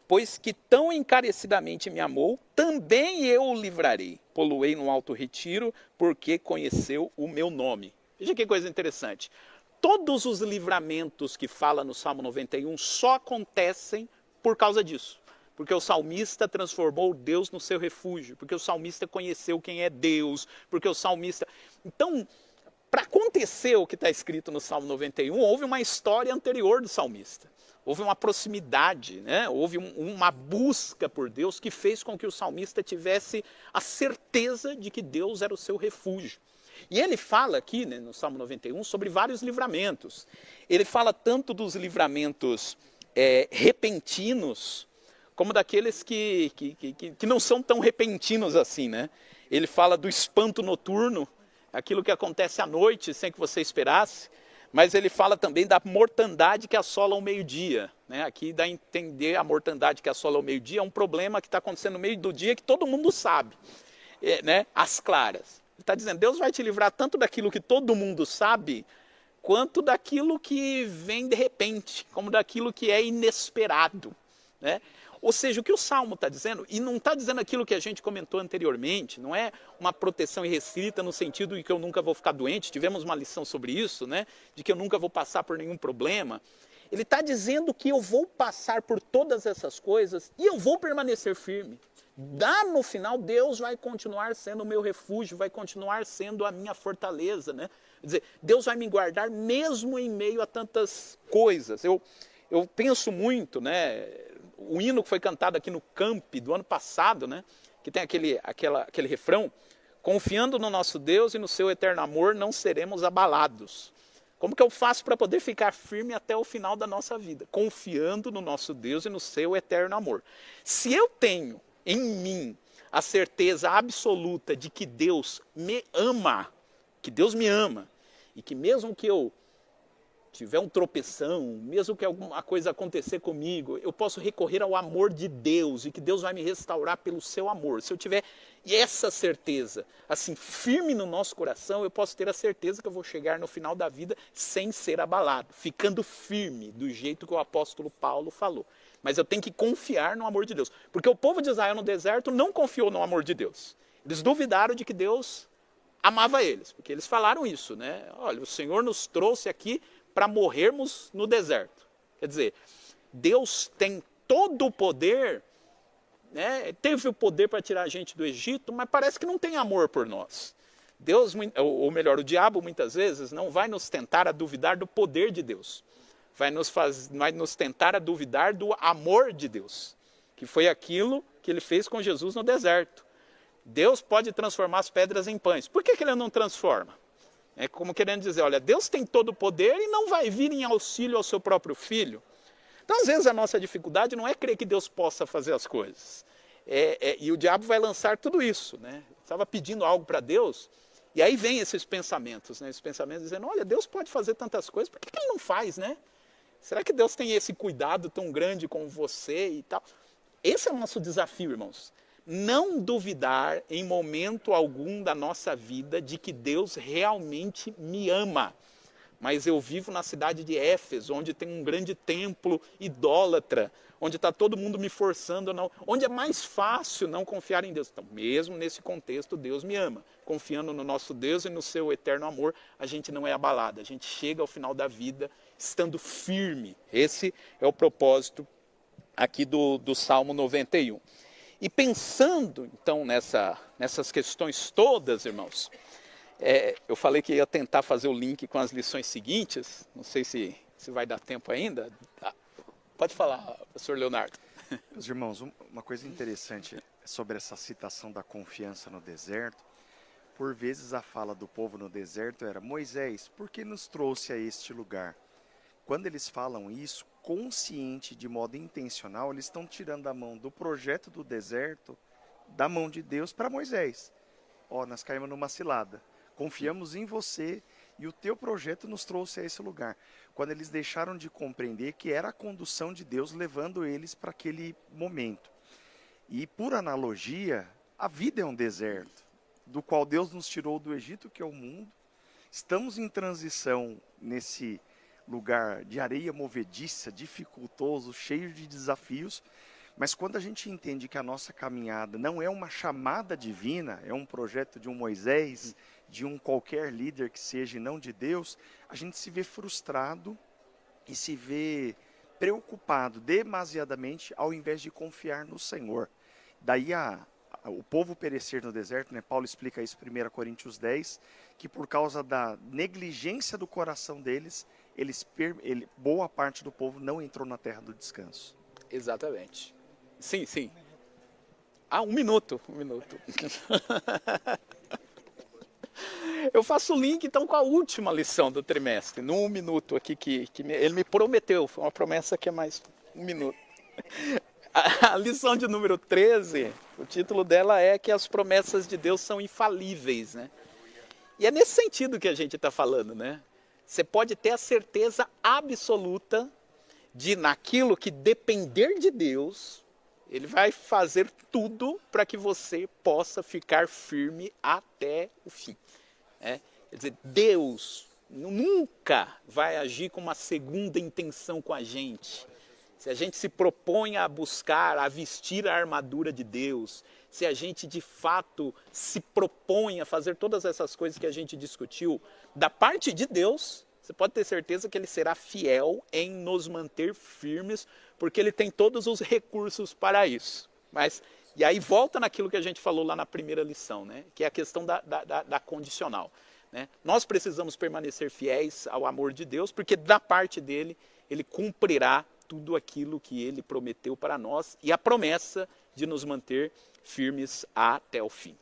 Pois que tão encarecidamente me amou, também eu o livrarei. Poloei no alto retiro, porque conheceu o meu nome. Veja que coisa interessante. Todos os livramentos que fala no Salmo 91 só acontecem por causa disso. Porque o salmista transformou Deus no seu refúgio, porque o salmista conheceu quem é Deus, porque o salmista... Então, para acontecer o que está escrito no Salmo 91, houve uma história anterior do salmista. Houve uma proximidade, né? Houve uma busca por Deus que fez com que o salmista tivesse a certeza de que Deus era o seu refúgio. E ele fala aqui, né, no Salmo 91 sobre vários livramentos. Ele fala tanto dos livramentos repentinos, como daqueles que não são tão repentinos assim, né? Ele fala do espanto noturno, aquilo que acontece à noite sem que você esperasse. mas ele fala também da mortandade que assola o meio-dia. Né? Aqui dá a entender a mortandade que assola o meio-dia é um problema que está acontecendo no meio do dia que todo mundo sabe, né? Às claras. Ele está dizendo, Deus vai te livrar tanto daquilo que todo mundo sabe, quanto daquilo que vem de repente, como daquilo que é inesperado. Né? Ou seja, o que o Salmo está dizendo, e não está dizendo aquilo que a gente comentou anteriormente, não é uma proteção irrestrita no sentido de que eu nunca vou ficar doente, tivemos uma lição sobre isso, né? De que eu nunca vou passar por nenhum problema. Ele está dizendo que eu vou passar por todas essas coisas e eu vou permanecer firme. No final, Deus vai continuar sendo o meu refúgio, vai continuar sendo a minha fortaleza. Né? Quer dizer, Deus vai me guardar mesmo em meio a tantas coisas. Eu penso muito, né? O hino que foi cantado aqui no Camp do ano passado, né? Que tem aquele refrão, confiando no nosso Deus e no seu eterno amor não seremos abalados. Como que eu faço para poder ficar firme até o final da nossa vida? Confiando no nosso Deus e no seu eterno amor. Se eu tenho em mim a certeza absoluta de que Deus me ama, e que mesmo que eu tiver um tropeção, mesmo que alguma coisa acontecer comigo, eu posso recorrer ao amor de Deus e que Deus vai me restaurar pelo seu amor. Se eu tiver essa certeza, assim, firme no nosso coração, eu posso ter a certeza que eu vou chegar no final da vida sem ser abalado, ficando firme do jeito que o apóstolo Paulo falou. Mas eu tenho que confiar no amor de Deus, porque o povo de Israel no deserto não confiou no amor de Deus. Eles duvidaram de que Deus amava eles, porque eles falaram isso, né? Olha, o Senhor nos trouxe aqui para morrermos no deserto. Quer dizer, Deus tem todo o poder, né? Teve o poder para tirar a gente do Egito, mas parece que não tem amor por nós. Deus, ou melhor, o diabo muitas vezes não vai nos tentar a duvidar do poder de Deus. Vai nos tentar a duvidar do amor de Deus, que foi aquilo que ele fez com Jesus no deserto. Deus pode transformar as pedras em pães. Por que ele não transforma? É como querendo dizer, olha, Deus tem todo o poder e não vai vir em auxílio ao seu próprio filho. Então, às vezes, a nossa dificuldade não é crer que Deus possa fazer as coisas. E o diabo vai lançar tudo isso. Né? Estava pedindo algo para Deus, e aí vem esses pensamentos, né? Esses pensamentos dizendo, olha, Deus pode fazer tantas coisas, por que ele não faz, né? Será que Deus tem esse cuidado tão grande com você e tal? Esse é o nosso desafio, irmãos. Não duvidar em momento algum da nossa vida de que Deus realmente me ama. Mas eu vivo na cidade de Éfeso, onde tem um grande templo idólatra, onde está todo mundo me forçando, onde é mais fácil não confiar em Deus. Então, mesmo nesse contexto, Deus me ama. Confiando no nosso Deus e no seu eterno amor, a gente não é abalado, a gente chega ao final da vida estando firme. Esse é o propósito aqui do Salmo 91. E pensando, então, nessas questões todas, irmãos, eu falei que ia tentar fazer o link com as lições seguintes, não sei se vai dar tempo ainda. Pode falar, pastor Leonardo. Meus irmãos, uma coisa interessante sobre essa citação da confiança no deserto, por vezes a fala do povo no deserto era, Moisés, por que nos trouxe a este lugar? Quando eles falam isso, consciente, de modo intencional, eles estão tirando a mão do projeto do deserto, da mão de Deus para Moisés. Nós caímos numa cilada. Confiamos em você e o teu projeto nos trouxe a esse lugar. Quando eles deixaram de compreender que era a condução de Deus levando eles para aquele momento. E por analogia, a vida é um deserto, do qual Deus nos tirou do Egito, que é o mundo. Estamos em transição nesse lugar de areia movediça, dificultoso, cheio de desafios, mas quando a gente entende que a nossa caminhada não é uma chamada divina, é um projeto de um Moisés, de um qualquer líder que seja e não de Deus, a gente se vê frustrado e se vê preocupado demasiadamente ao invés de confiar no Senhor. Daí o povo perecer no deserto, né? Paulo explica isso em 1 Coríntios 10, que por causa da negligência do coração deles, boa parte do povo não entrou na terra do descanso. Exatamente. Sim. Um minuto. Eu faço o link então com a última lição do trimestre, no 1 minuto aqui, que ele me prometeu, foi uma promessa que é mais 1 minuto. A lição de número 13, o título dela é que as promessas de Deus são infalíveis, né? E é nesse sentido que a gente está falando, né? você pode ter a certeza absoluta de, naquilo que depender de Deus, Ele vai fazer tudo para que você possa ficar firme até o fim. Quer dizer, Deus nunca vai agir com uma segunda intenção com a gente. Se a gente se propõe a buscar, a vestir a armadura de Deus, se a gente de fato se propõe a fazer todas essas coisas que a gente discutiu, da parte de Deus, você pode ter certeza que Ele será fiel em nos manter firmes, porque Ele tem todos os recursos para isso. E aí volta naquilo que a gente falou lá na primeira lição, né? Que é a questão da condicional. Né? Nós precisamos permanecer fiéis ao amor de Deus, porque da parte dele, Ele cumprirá tudo aquilo que Ele prometeu para nós e a promessa de nos manter firmes até o fim.